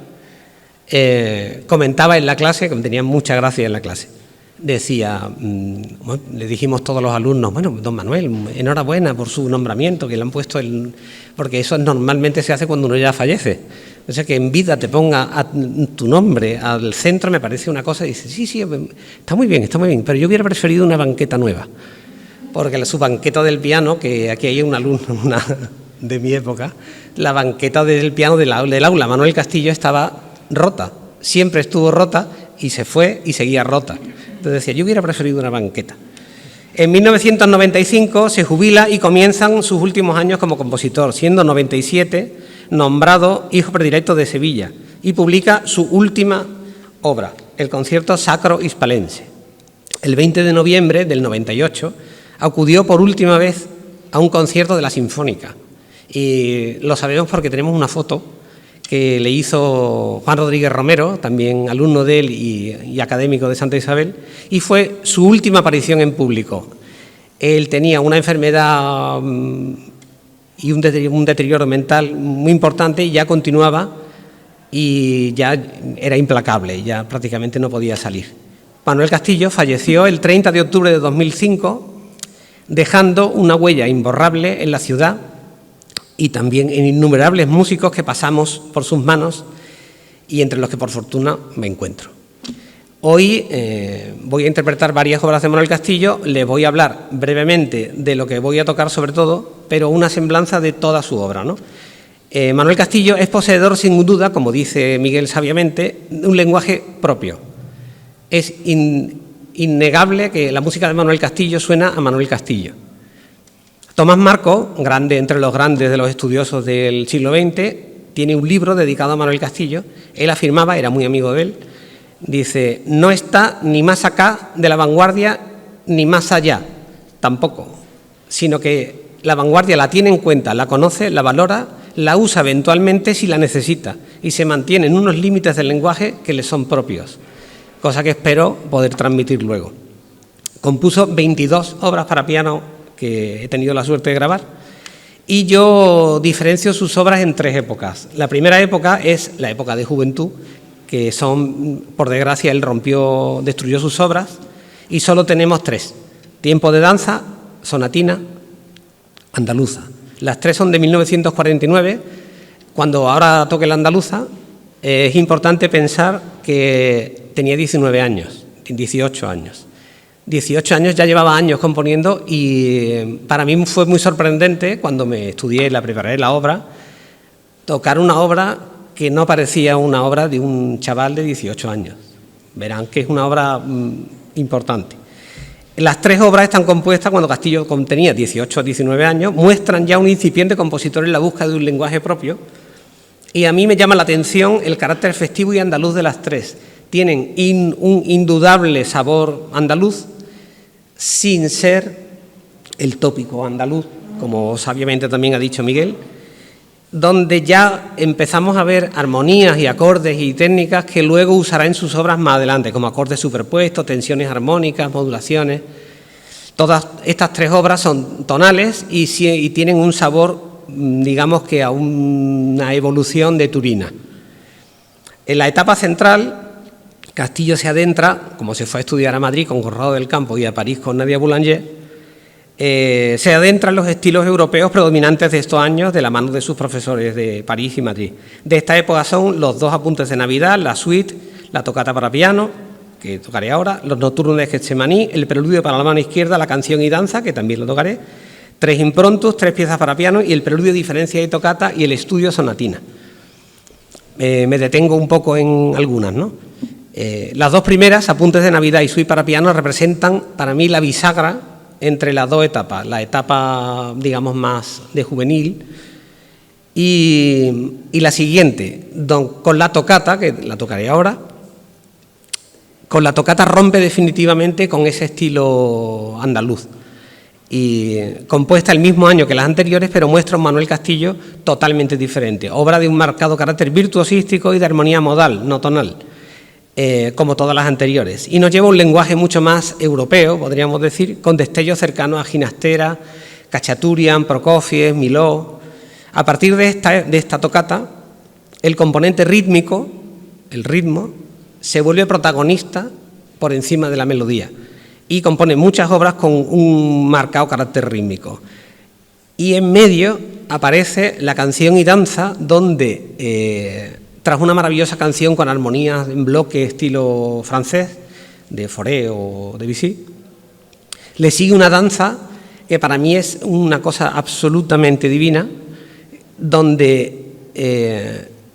comentaba en la clase, que me tenía mucha gracia en la clase, decía, le dijimos todos los alumnos, bueno, don Manuel, enhorabuena por su nombramiento, que le han puesto porque eso normalmente se hace cuando uno ya fallece. O sea, que en vida te ponga tu nombre al centro me parece una cosa, y dice, sí, está muy bien, pero yo hubiera preferido una banqueta nueva, porque su banqueta del piano, que aquí hay un alumno de mi época, la banqueta del piano del aula Manuel Castillo estaba rota, siempre estuvo rota y se fue y seguía rota. Entonces decía, yo hubiera preferido una banqueta. En 1995 se jubila y comienzan sus últimos años como compositor, siendo 97 nombrado hijo predilecto de Sevilla y publica su última obra, el Concierto Sacro Hispalense. El 20 de noviembre del 98 acudió por última vez a un concierto de la Sinfónica y lo sabemos porque tenemos una foto que le hizo Juan Rodríguez Romero, también alumno de él y académico de Santa Isabel, y fue su última aparición en público. Él tenía una enfermedad y un deterioro mental muy importante y ya continuaba y ya era implacable, ya prácticamente no podía salir. Manuel Castillo falleció el 30 de octubre de 2005, dejando una huella imborrable en la ciudad y también en innumerables músicos que pasamos por sus manos y entre los que por fortuna me encuentro. Hoy voy a interpretar varias obras de Manuel Castillo, les voy a hablar brevemente de lo que voy a tocar sobre todo, pero una semblanza de toda su obra, ¿no? Manuel Castillo es poseedor sin duda, como dice Miguel sabiamente, de un lenguaje propio. Es innegable que la música de Manuel Castillo suena a Manuel Castillo. Tomás Marco, grande entre los grandes de los estudiosos del siglo XX, tiene un libro dedicado a Manuel Castillo. Él afirmaba, era muy amigo de él, dice, no está ni más acá de la vanguardia ni más allá, tampoco, sino que la vanguardia la tiene en cuenta, la conoce, la valora, la usa eventualmente si la necesita y se mantiene en unos límites del lenguaje que le son propios, cosa que espero poder transmitir luego. Compuso 22 obras para piano que he tenido la suerte de grabar y yo diferencio sus obras en 3 épocas. La primera época es la época de juventud, que son, por desgracia, él destruyó sus obras, y solo tenemos 3. Tiempo de danza, sonatina, andaluza. Las 3 son de 1949. Cuando ahora toque la andaluza, es importante pensar que tenía 19 años, 18 años. 18 años, ya llevaba años componiendo, y para mí fue muy sorprendente cuando me estudié, preparé la obra, tocar una obra que no parecía una obra de un chaval de 18 años. Verán que es una obra importante. Las 3 obras están compuestas cuando Castillo tenía 18 o 19 años, muestran ya un incipiente compositor en la búsqueda de un lenguaje propio, y a mí me llama la atención el carácter festivo y andaluz de las 3. Tienen un indudable sabor andaluz, sin ser el tópico andaluz, como sabiamente también ha dicho Miguel, donde ya empezamos a ver armonías y acordes y técnicas que luego usará en sus obras más adelante, como acordes superpuestos, tensiones armónicas, modulaciones. Todas estas 3 obras son tonales y tienen un sabor, digamos que a una evolución de Turina. En la etapa central, Castillo se adentra, como se fue a estudiar a Madrid con Conrado del Campo y a París con Nadia Boulanger, se adentra en los estilos europeos predominantes de estos años de la mano de sus profesores de París y Madrid. De esta época son los 2 apuntes de Navidad, la suite, la tocata para piano, que tocaré ahora, los nocturnos de Getsemaní, el preludio para la mano izquierda, la canción y danza, que también lo tocaré, 3 improntus, 3 piezas para piano y el preludio, diferencia y tocata y el estudio sonatina. Me detengo un poco en algunas, ¿no? Las 2 primeras, apuntes de Navidad y suite para piano, representan para mí la bisagra entre las 2 etapas, la etapa, digamos, más de juvenil y la siguiente, con la tocata, que la tocaré ahora. Con la tocata rompe definitivamente con ese estilo andaluz, y compuesta el mismo año que las anteriores, pero muestra un Manuel Castillo totalmente diferente, obra de un marcado carácter virtuosístico y de armonía modal, no tonal, como todas las anteriores, y nos lleva a un lenguaje mucho más europeo, podríamos decir, con destellos cercanos a Ginastera, Cachaturian, Prokofiev, Miló. A partir de esta tocata, el componente rítmico, el ritmo, se vuelve protagonista por encima de la melodía y compone muchas obras con un marcado carácter rítmico. Y en medio aparece la canción y danza, donde tras una maravillosa canción con armonías en bloque estilo francés, de Fauré o de Debussy, le sigue una danza que para mí es una cosa absolutamente divina, donde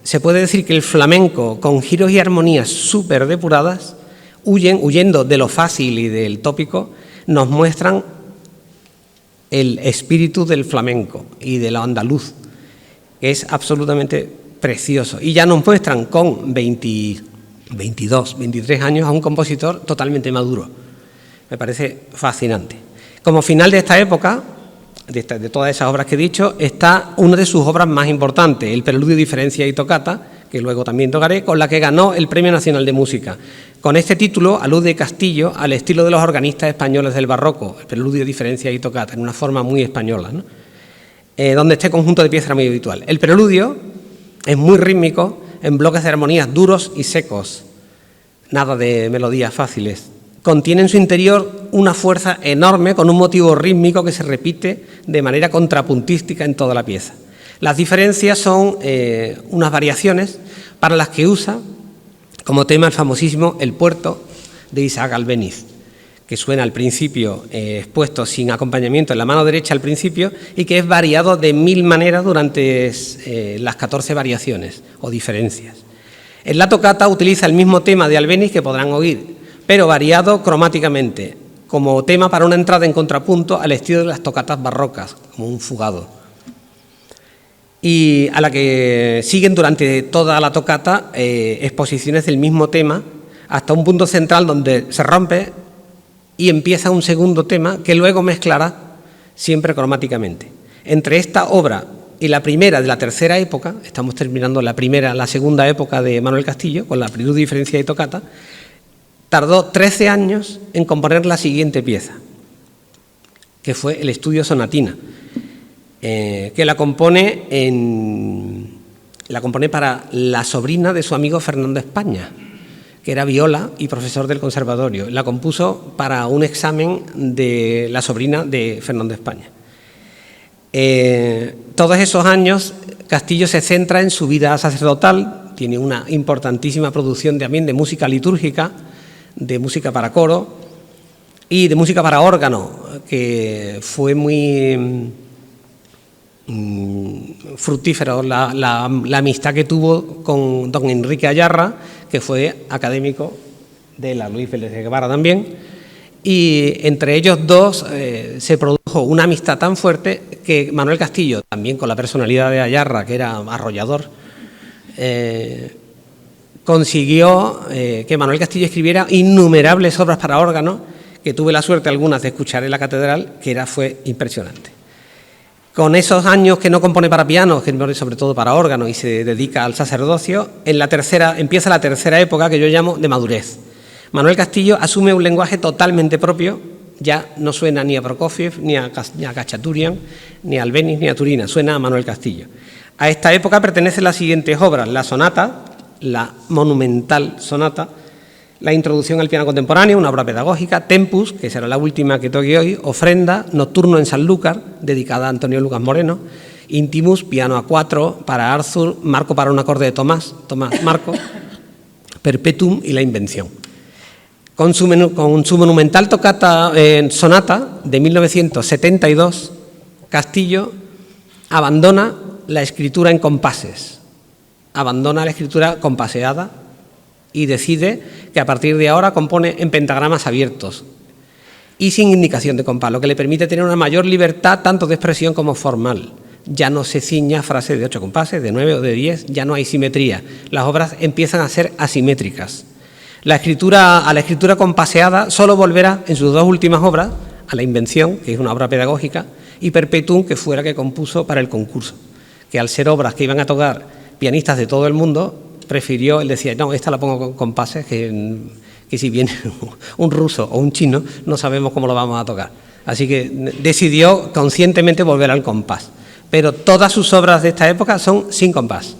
se puede decir que el flamenco, con giros y armonías súper depuradas, huyendo de lo fácil y del tópico, nos muestran el espíritu del flamenco y de lo andaluz, que es absolutamente precioso. Y ya nos muestran con 22, 23 años a un compositor totalmente maduro. Me parece fascinante. Como final de esta época, de todas esas obras que he dicho, está una de sus obras más importantes, el Preludio, Diferencia y Tocata, que luego también tocaré, con la que ganó el Premio Nacional de Música. Con este título alude Castillo al estilo de los organistas españoles del barroco, el Preludio, Diferencia y Tocata, en una forma muy española, ¿no? Donde este conjunto de piezas era muy habitual. El Preludio es muy rítmico, en bloques de armonías duros y secos, nada de melodías fáciles. Contiene en su interior una fuerza enorme con un motivo rítmico que se repite de manera contrapuntística en toda la pieza. Las diferencias son unas variaciones para las que usa como tema el famosísimo El Puerto de Isaac Albéniz, que suena al principio expuesto sin acompañamiento en la mano derecha al principio y que es variado de 1000 maneras durante las 14 variaciones o diferencias. En la tocata utiliza el mismo tema de Albéniz que podrán oír, pero variado cromáticamente, como tema para una entrada en contrapunto al estilo de las tocatas barrocas, como un fugado. Y a la que siguen durante toda la tocata exposiciones del mismo tema, hasta un punto central donde se rompe y empieza un segundo tema que luego mezclará siempre cromáticamente. Entre esta obra y la primera de la tercera época, estamos terminando la segunda época de Manuel Castillo, con la Preludio, Diferencia y Tocata, tardó 13 años en componer la siguiente pieza, que fue el Estudio Sonatina. que la compone para la sobrina de su amigo Fernando España, que era viola y profesor del conservatorio. La compuso para un examen de la sobrina de Fernando España. Todos esos años Castillo se centra en su vida sacerdotal, tiene una importantísima producción también de música litúrgica, de música para coro y de música para órgano, que fue muy fructífero la amistad que tuvo con don Enrique Ayarra, que fue académico de la Luis Vélez de Guevara también, y entre ellos dos se produjo una amistad tan fuerte que Manuel Castillo, también con la personalidad de Ayarra, que era arrollador, consiguió que Manuel Castillo escribiera innumerables obras para órgano, que tuve la suerte algunas de escuchar en la catedral, que fue impresionante. Con esos años que no compone para piano, que compone sobre todo para órgano y se dedica al sacerdocio, empieza la tercera época que yo llamo de madurez. Manuel Castillo asume un lenguaje totalmente propio, ya no suena ni a Prokofiev, ni a Khachaturian, ni a Albéniz, ni a Turina, suena a Manuel Castillo. A esta época pertenecen las siguientes obras: la sonata, la monumental sonata, la introducción al piano contemporáneo, una obra pedagógica, Tempus, que será la última que toque hoy, Ofrenda, Nocturno en Sanlúcar, dedicada a Antonio Lucas Moreno, Intimus, piano a 4 para Arthur, Marco para un acorde de Tomás Marco, Perpetuum y La Invención. Con su monumental tocata sonata de 1972, Castillo abandona la escritura en compases, abandona la escritura compaseada y decide que a partir de ahora compone en pentagramas abiertos y sin indicación de compás, lo que le permite tener una mayor libertad tanto de expresión como formal. Ya no se ciña a frases de 8 compases, de 9 o de 10, ya no hay simetría. Las obras empiezan a ser asimétricas. A la escritura compaseada solo volverá en sus dos últimas obras, a La Invención, que es una obra pedagógica, y Perpetuum, que fuera que compuso para el concurso, que al ser obras que iban a tocar pianistas de todo el mundo, prefirió, él decía, no, esta la pongo con compases, que si viene un ruso o un chino, no sabemos cómo lo vamos a tocar. Así que decidió conscientemente volver al compás. Pero todas sus obras de esta época son sin compás.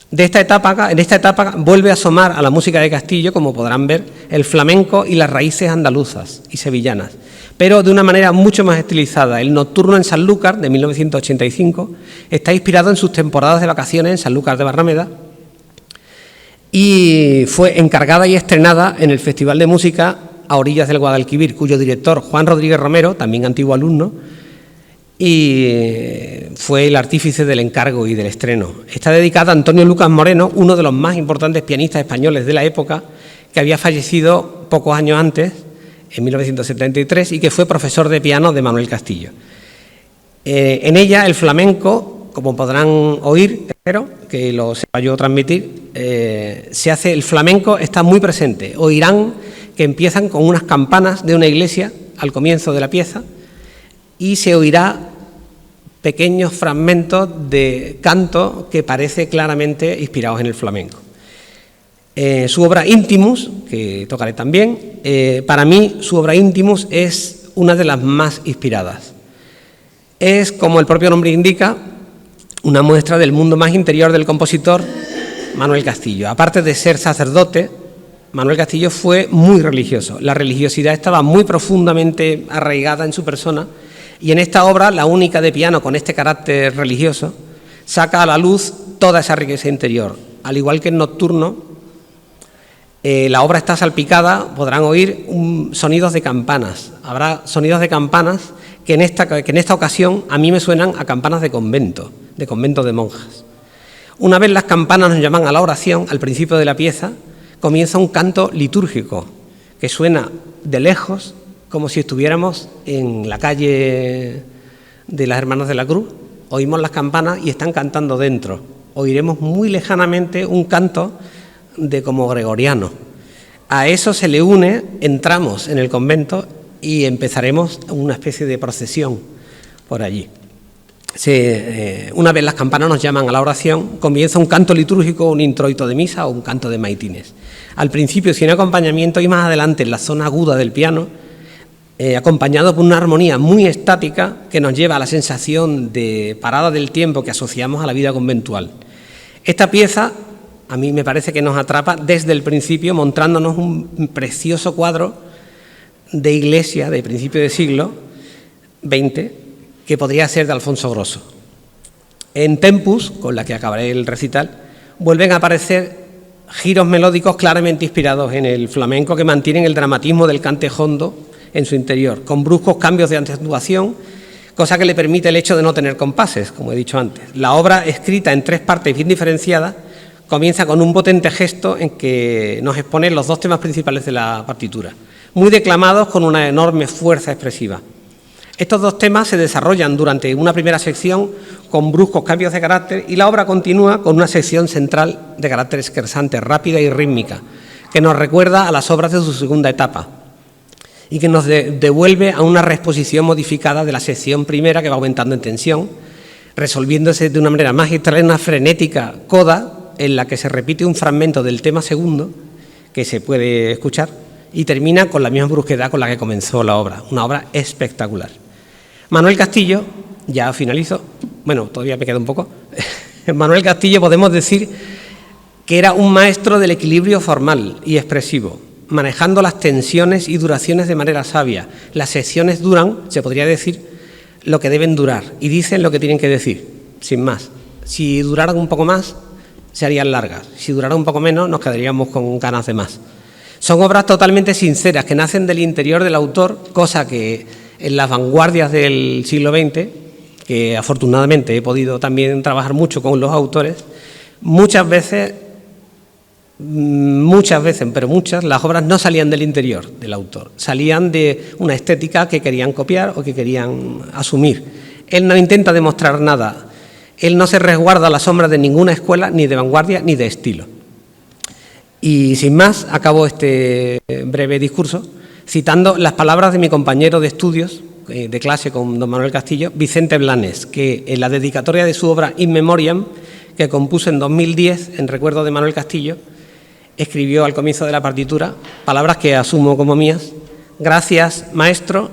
En esta etapa vuelve a asomar a la música de Castillo, como podrán ver, el flamenco y las raíces andaluzas y sevillanas, pero de una manera mucho más estilizada. El Nocturno en Sanlúcar, de 1985, está inspirado en sus temporadas de vacaciones en Sanlúcar de Barrameda y fue encargada y estrenada en el Festival de Música a orillas del Guadalquivir, cuyo director, Juan Rodríguez Romero, también antiguo alumno, y fue el artífice del encargo y del estreno. Está dedicada a Antonio Lucas Moreno, uno de los más importantes pianistas españoles de la época, que había fallecido pocos años antes, en 1973, y que fue profesor de piano de Manuel Castillo. En ella el flamenco, como podrán oír, espero que lo sepa yo transmitir, el flamenco está muy presente. Oirán que empiezan con unas campanas de una iglesia al comienzo de la pieza, y se oirá pequeños fragmentos de canto que parece claramente inspirados en el flamenco. Su obra Intimus, que tocaré también, para mí su obra Intimus es una de las más inspiradas. Es, como el propio nombre indica, una muestra del mundo más interior del compositor Manuel Castillo. Aparte de ser sacerdote, Manuel Castillo fue muy religioso. La religiosidad estaba muy profundamente arraigada en su persona, y en esta obra, la única de piano con este carácter religioso, saca a la luz toda esa riqueza interior. Al igual que en Nocturno, la obra está salpicada, podrán oír sonidos de campanas. Habrá sonidos de campanas que en esta ocasión a mí me suenan a campanas de convento de monjas. Una vez las campanas nos llaman a la oración, al principio de la pieza, comienza un canto litúrgico que suena de lejos, como si estuviéramos en la calle de las Hermanas de la Cruz. Oímos las campanas y están cantando dentro. Oiremos muy lejanamente un canto de como gregoriano. A eso se le une, entramos en el convento y empezaremos una especie de procesión por allí. Una vez las campanas nos llaman a la oración, comienza un canto litúrgico, un introito de misa o un canto de maitines. Al principio sin acompañamiento y más adelante en la zona aguda del piano, acompañado por una armonía muy estática que nos lleva a la sensación de parada del tiempo que asociamos a la vida conventual. Esta pieza a mí me parece que nos atrapa desde el principio, mostrándonos un precioso cuadro de iglesia de principio del siglo XX que podría ser de Alfonso Grosso. En Tempus, con la que acabaré el recital, vuelven a aparecer giros melódicos claramente inspirados en el flamenco que mantienen el dramatismo del cante hondo en su interior, con bruscos cambios de acentuación, cosa que le permite el hecho de no tener compases, como he dicho antes. La obra, escrita en 3 partes bien diferenciadas, comienza con un potente gesto en que nos expone los 2 temas principales de la partitura, muy declamados con una enorme fuerza expresiva. Estos 2 temas se desarrollan durante una primera sección con bruscos cambios de carácter y la obra continúa con una sección central de carácter esquerzante, rápida y rítmica, que nos recuerda a las obras de su segunda etapa y que nos devuelve a una reexposición modificada de la sección primera que va aumentando en tensión, resolviéndose de una manera magistral en una frenética coda en la que se repite un fragmento del tema segundo que se puede escuchar y termina con la misma brusquedad con la que comenzó la obra, una obra espectacular. Manuel Castillo, ya finalizo, bueno, todavía me queda un poco. Manuel Castillo podemos decir que era un maestro del equilibrio formal y expresivo, manejando las tensiones y duraciones de manera sabia. Las secciones duran, se podría decir, lo que deben durar y dicen lo que tienen que decir, sin más. Si duraran un poco más, se harían largas. Si duraran un poco menos, nos quedaríamos con ganas de más. Son obras totalmente sinceras que nacen del interior del autor, cosa que en las vanguardias del siglo XX, que afortunadamente he podido también trabajar mucho con los autores, muchas veces, las obras no salían del interior del autor, salían de una estética que querían copiar o que querían asumir. Él no intenta demostrar nada, él no se resguarda a la sombra de ninguna escuela, ni de vanguardia, ni de estilo. Y sin más, acabo este breve discurso citando las palabras de mi compañero de estudios, de clase con don Manuel Castillo, Vicente Blanes, que en la dedicatoria de su obra In Memoriam, que compuso en 2010 en recuerdo de Manuel Castillo, escribió al comienzo de la partitura palabras que asumo como mías: gracias, maestro,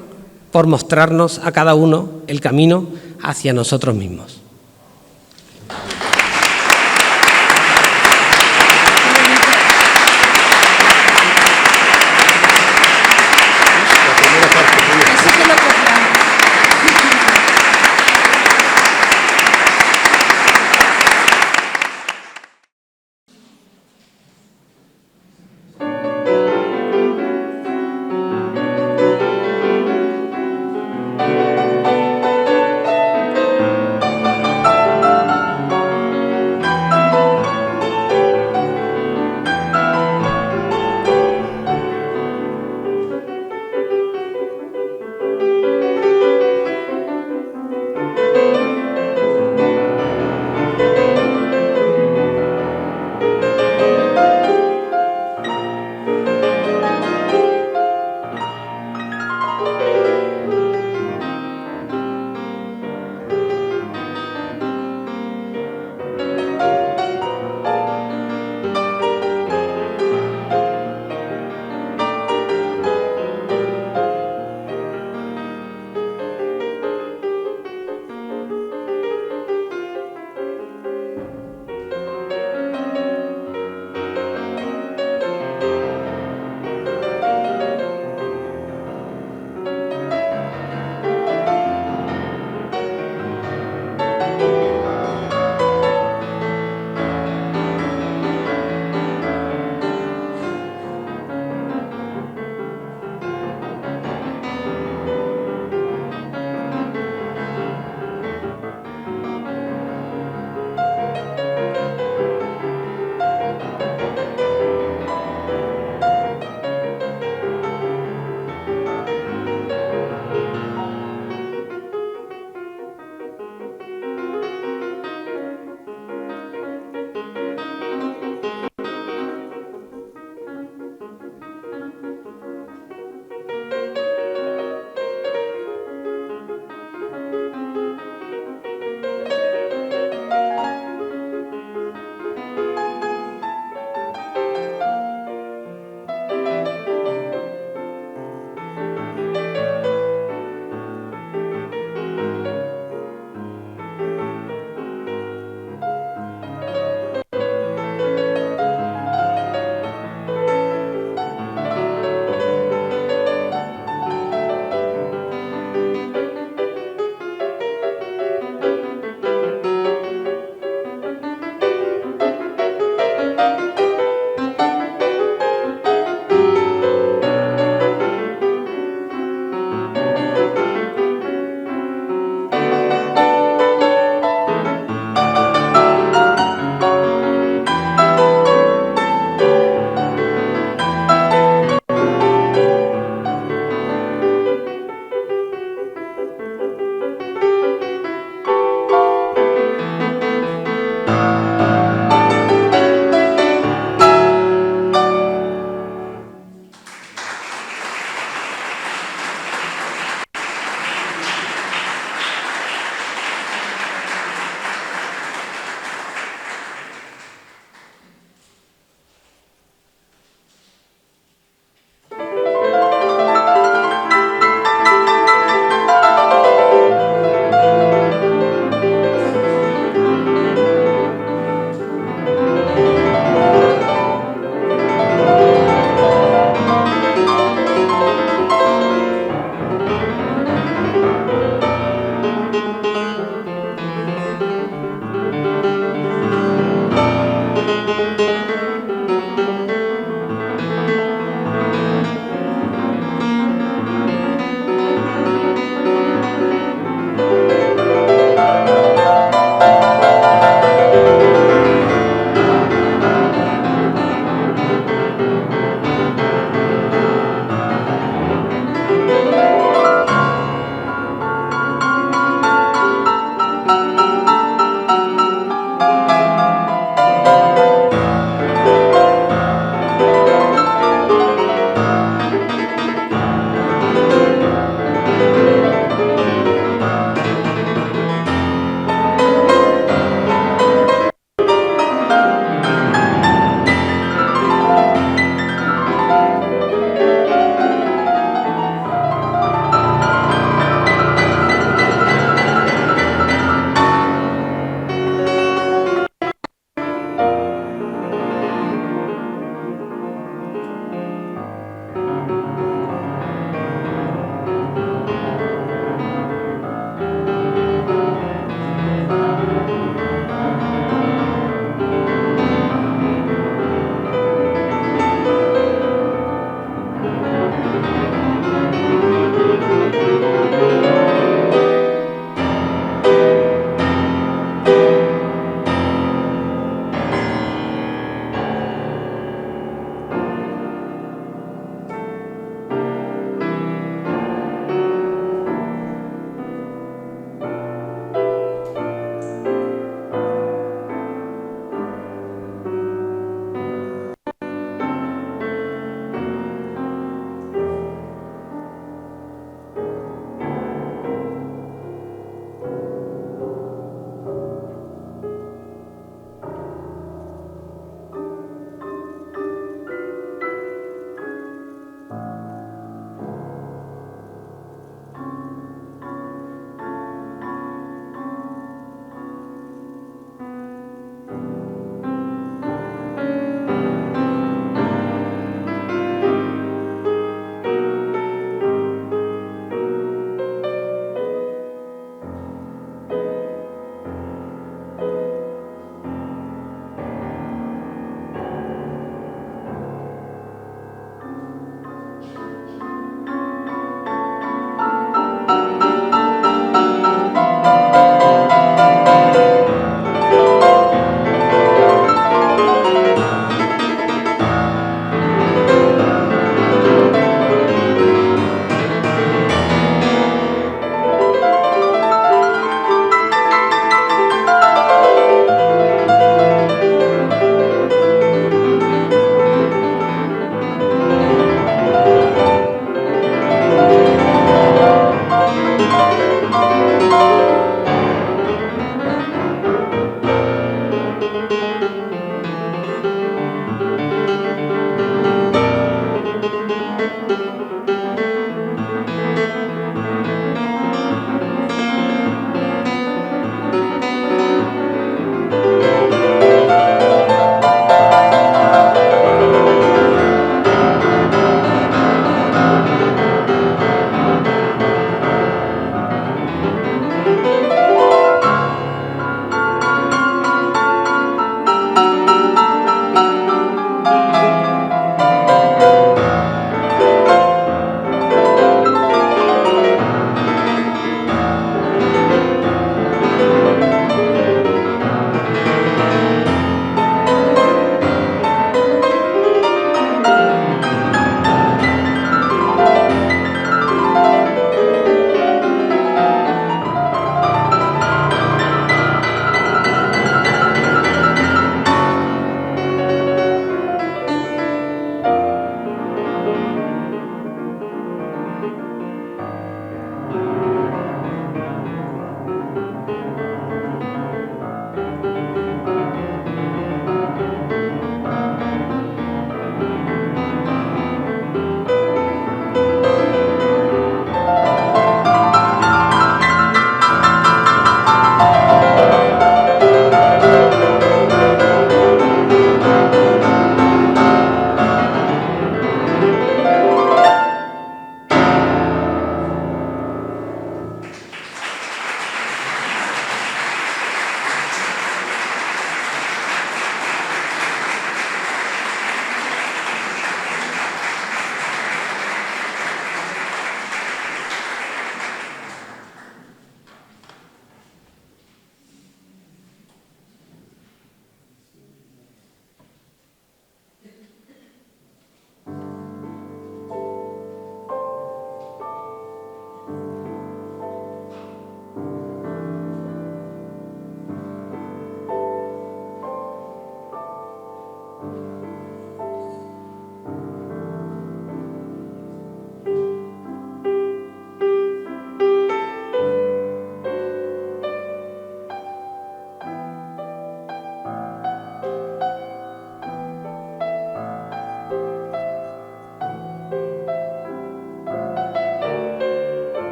por mostrarnos a cada uno el camino hacia nosotros mismos.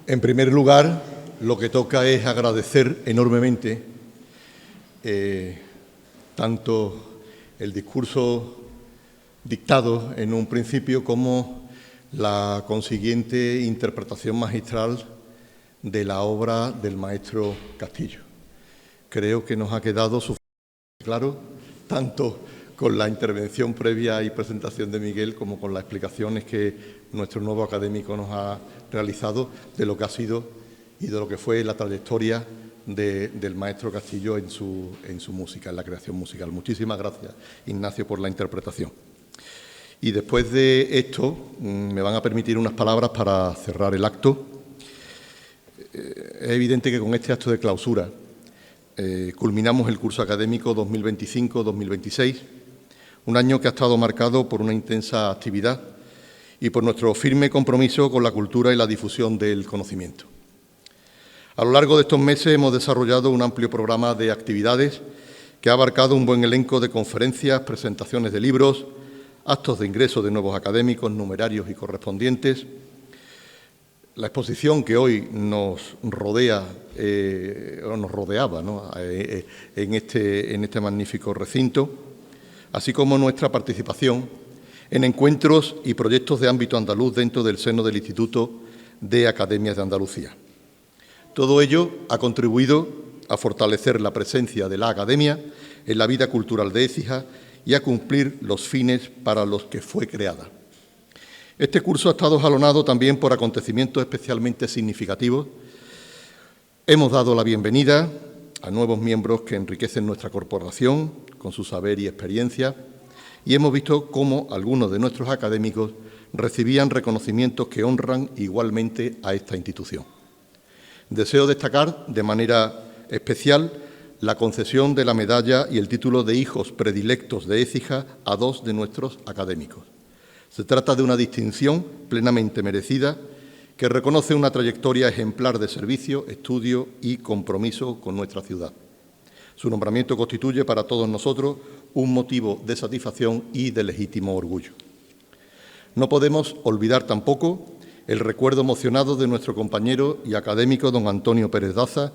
En primer lugar, lo que toca es agradecer enormemente tanto el discurso dictado en un principio como la consiguiente interpretación magistral de la obra del maestro Castillo. Creo que nos ha quedado suficientemente claro, tanto con la intervención previa y presentación de Miguel como con las explicaciones que nuestro nuevo académico nos ha realizado de lo que ha sido y de lo que fue la trayectoria del maestro Castillo en su música, en la creación musical. Muchísimas gracias, Ignacio, por la interpretación. Y después de esto, me van a permitir unas palabras para cerrar el acto. Es evidente que con este acto de clausura culminamos el curso académico 2025-2026, un año que ha estado marcado por una intensa actividad y por nuestro firme compromiso con la cultura y la difusión del conocimiento. A lo largo de estos meses hemos desarrollado un amplio programa de actividades que ha abarcado un buen elenco de conferencias, presentaciones de libros, actos de ingreso de nuevos académicos, numerarios y correspondientes. La exposición que hoy nos rodea, o nos rodeaba, ¿no?, en este magnífico recinto, así como nuestra participación en encuentros y proyectos de ámbito andaluz dentro del seno del Instituto de Academias de Andalucía. Todo ello ha contribuido a fortalecer la presencia de la Academia en la vida cultural de Écija y a cumplir los fines para los que fue creada. Este curso ha estado jalonado también por acontecimientos especialmente significativos. Hemos dado la bienvenida a nuevos miembros que enriquecen nuestra corporación con su saber y experiencia, y hemos visto cómo algunos de nuestros académicos recibían reconocimientos que honran igualmente a esta institución. Deseo destacar de manera especial la concesión de la medalla y el título de hijos predilectos de Écija a 2 de nuestros académicos. Se trata de una distinción plenamente merecida que reconoce una trayectoria ejemplar de servicio, estudio y compromiso con nuestra ciudad. Su nombramiento constituye para todos nosotros un motivo de satisfacción y de legítimo orgullo. No podemos olvidar tampoco el recuerdo emocionado de nuestro compañero y académico don Antonio Pérez Daza,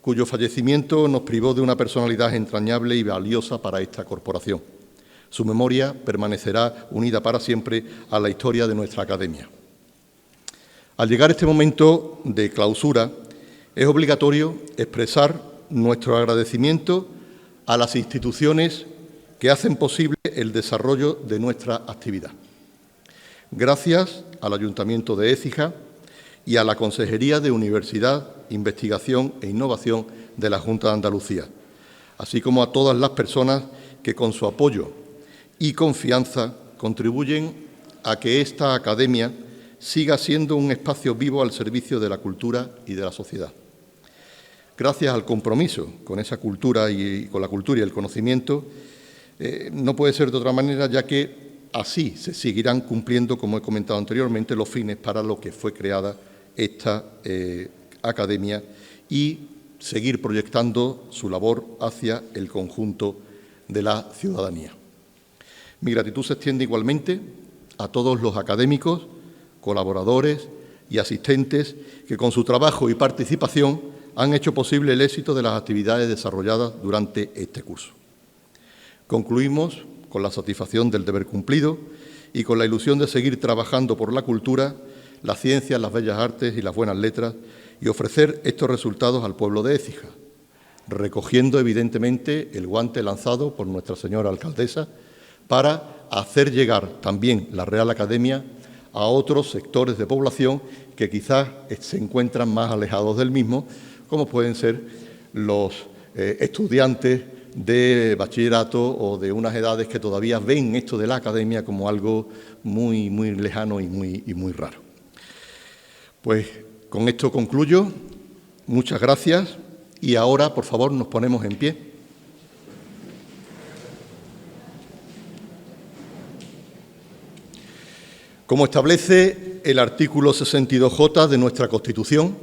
cuyo fallecimiento nos privó de una personalidad entrañable y valiosa para esta corporación. Su memoria permanecerá unida para siempre a la historia de nuestra academia. Al llegar este momento de clausura, es obligatorio expresar nuestro agradecimiento a las instituciones que hacen posible el desarrollo de nuestra actividad. Gracias al Ayuntamiento de Écija y a la Consejería de Universidad, Investigación e Innovación de la Junta de Andalucía, así como a todas las personas que con su apoyo y confianza contribuyen a que esta academia siga siendo un espacio vivo al servicio de la cultura y de la sociedad. Gracias al compromiso con esa cultura y con la cultura y el conocimiento, no puede ser de otra manera, ya que así se seguirán cumpliendo, como he comentado anteriormente, los fines para los que fue creada esta academia y seguir proyectando su labor hacia el conjunto de la ciudadanía. Mi gratitud se extiende igualmente a todos los académicos, colaboradores y asistentes que con su trabajo y participación han hecho posible el éxito de las actividades desarrolladas durante este curso. Concluimos con la satisfacción del deber cumplido y con la ilusión de seguir trabajando por la cultura, las ciencias, las bellas artes y las buenas letras y ofrecer estos resultados al pueblo de Écija, recogiendo evidentemente el guante lanzado por nuestra señora alcaldesa para hacer llegar también la Real Academia a otros sectores de población que quizás se encuentran más alejados del mismo, como pueden ser los estudiantes de bachillerato o de unas edades que todavía ven esto de la academia como algo muy, muy lejano y muy raro. Pues con esto concluyo. Muchas gracias y ahora, por favor, nos ponemos en pie. Como establece el artículo 62J de nuestra Constitución,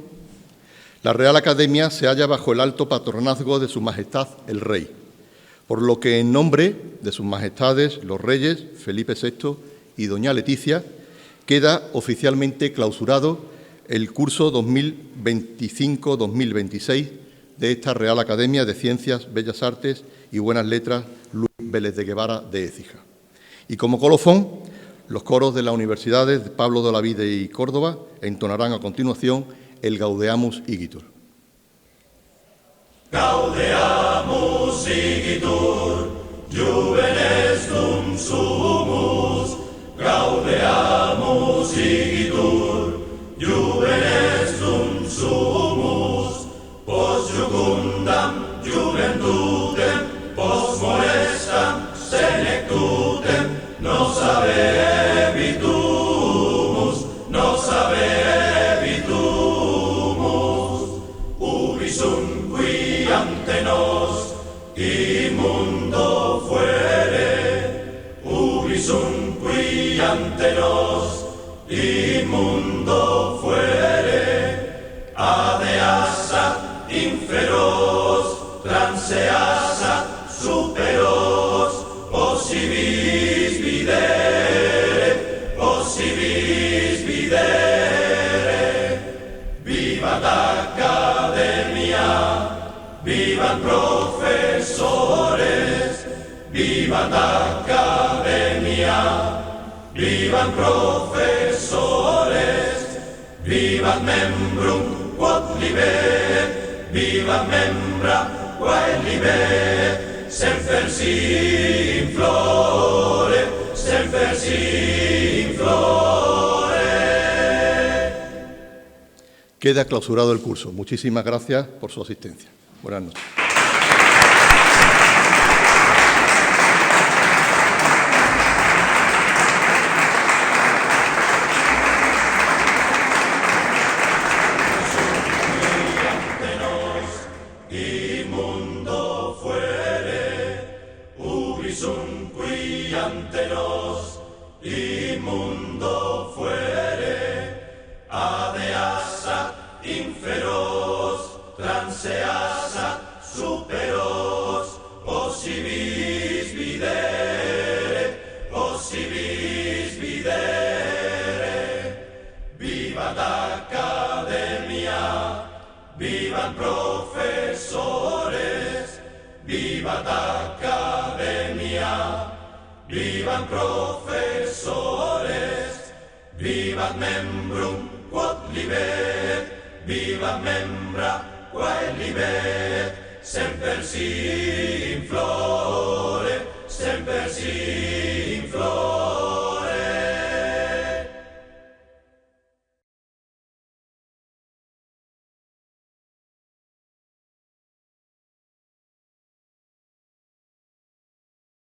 la Real Academia se halla bajo el alto patronazgo de Su Majestad el Rey, por lo que en nombre de Sus Majestades los Reyes Felipe VI y doña Leticia queda oficialmente clausurado el curso 2025-2026 de esta Real Academia de Ciencias, Bellas Artes y Buenas Letras Luis Vélez de Guevara de Écija. Y como colofón, los coros de las universidades de Pablo de Olavide y Córdoba entonarán a continuación el Gaudeamus Igitur. Gaudeamus Igitur, Juvenes dum sumus. Gaudeamus Igitur, Juvenes dum sumus. Post jucundam juventudem, post molestam senectutem, nos habebitumus, nos habebitumus. Ubi sunt qui ante nos immundo fuere, ubi sunt qui ante nos immundo fuere, adeassa inferos, transeassa superos, possibis videre, possibis videre. Vivat Academia, vivat profesores, vivat Academia, vivat profesores, vivat membrum quod libet, vivat membra quae libet, semper si in flore, semper si in flore. Queda clausurado el curso. Muchísimas gracias por su asistencia. Buenas noches. Immundo fuere, ubi sunt qui ante nos, immundo fuere, adeassa inferos, transeassa superos, possibis videre, possibis videre. Vivat Academia, vivat profesores, vivat Academia, vivat profesores, vivat membrum quod libet, vivat membra quae libet, semper si in flore, semper si in flore.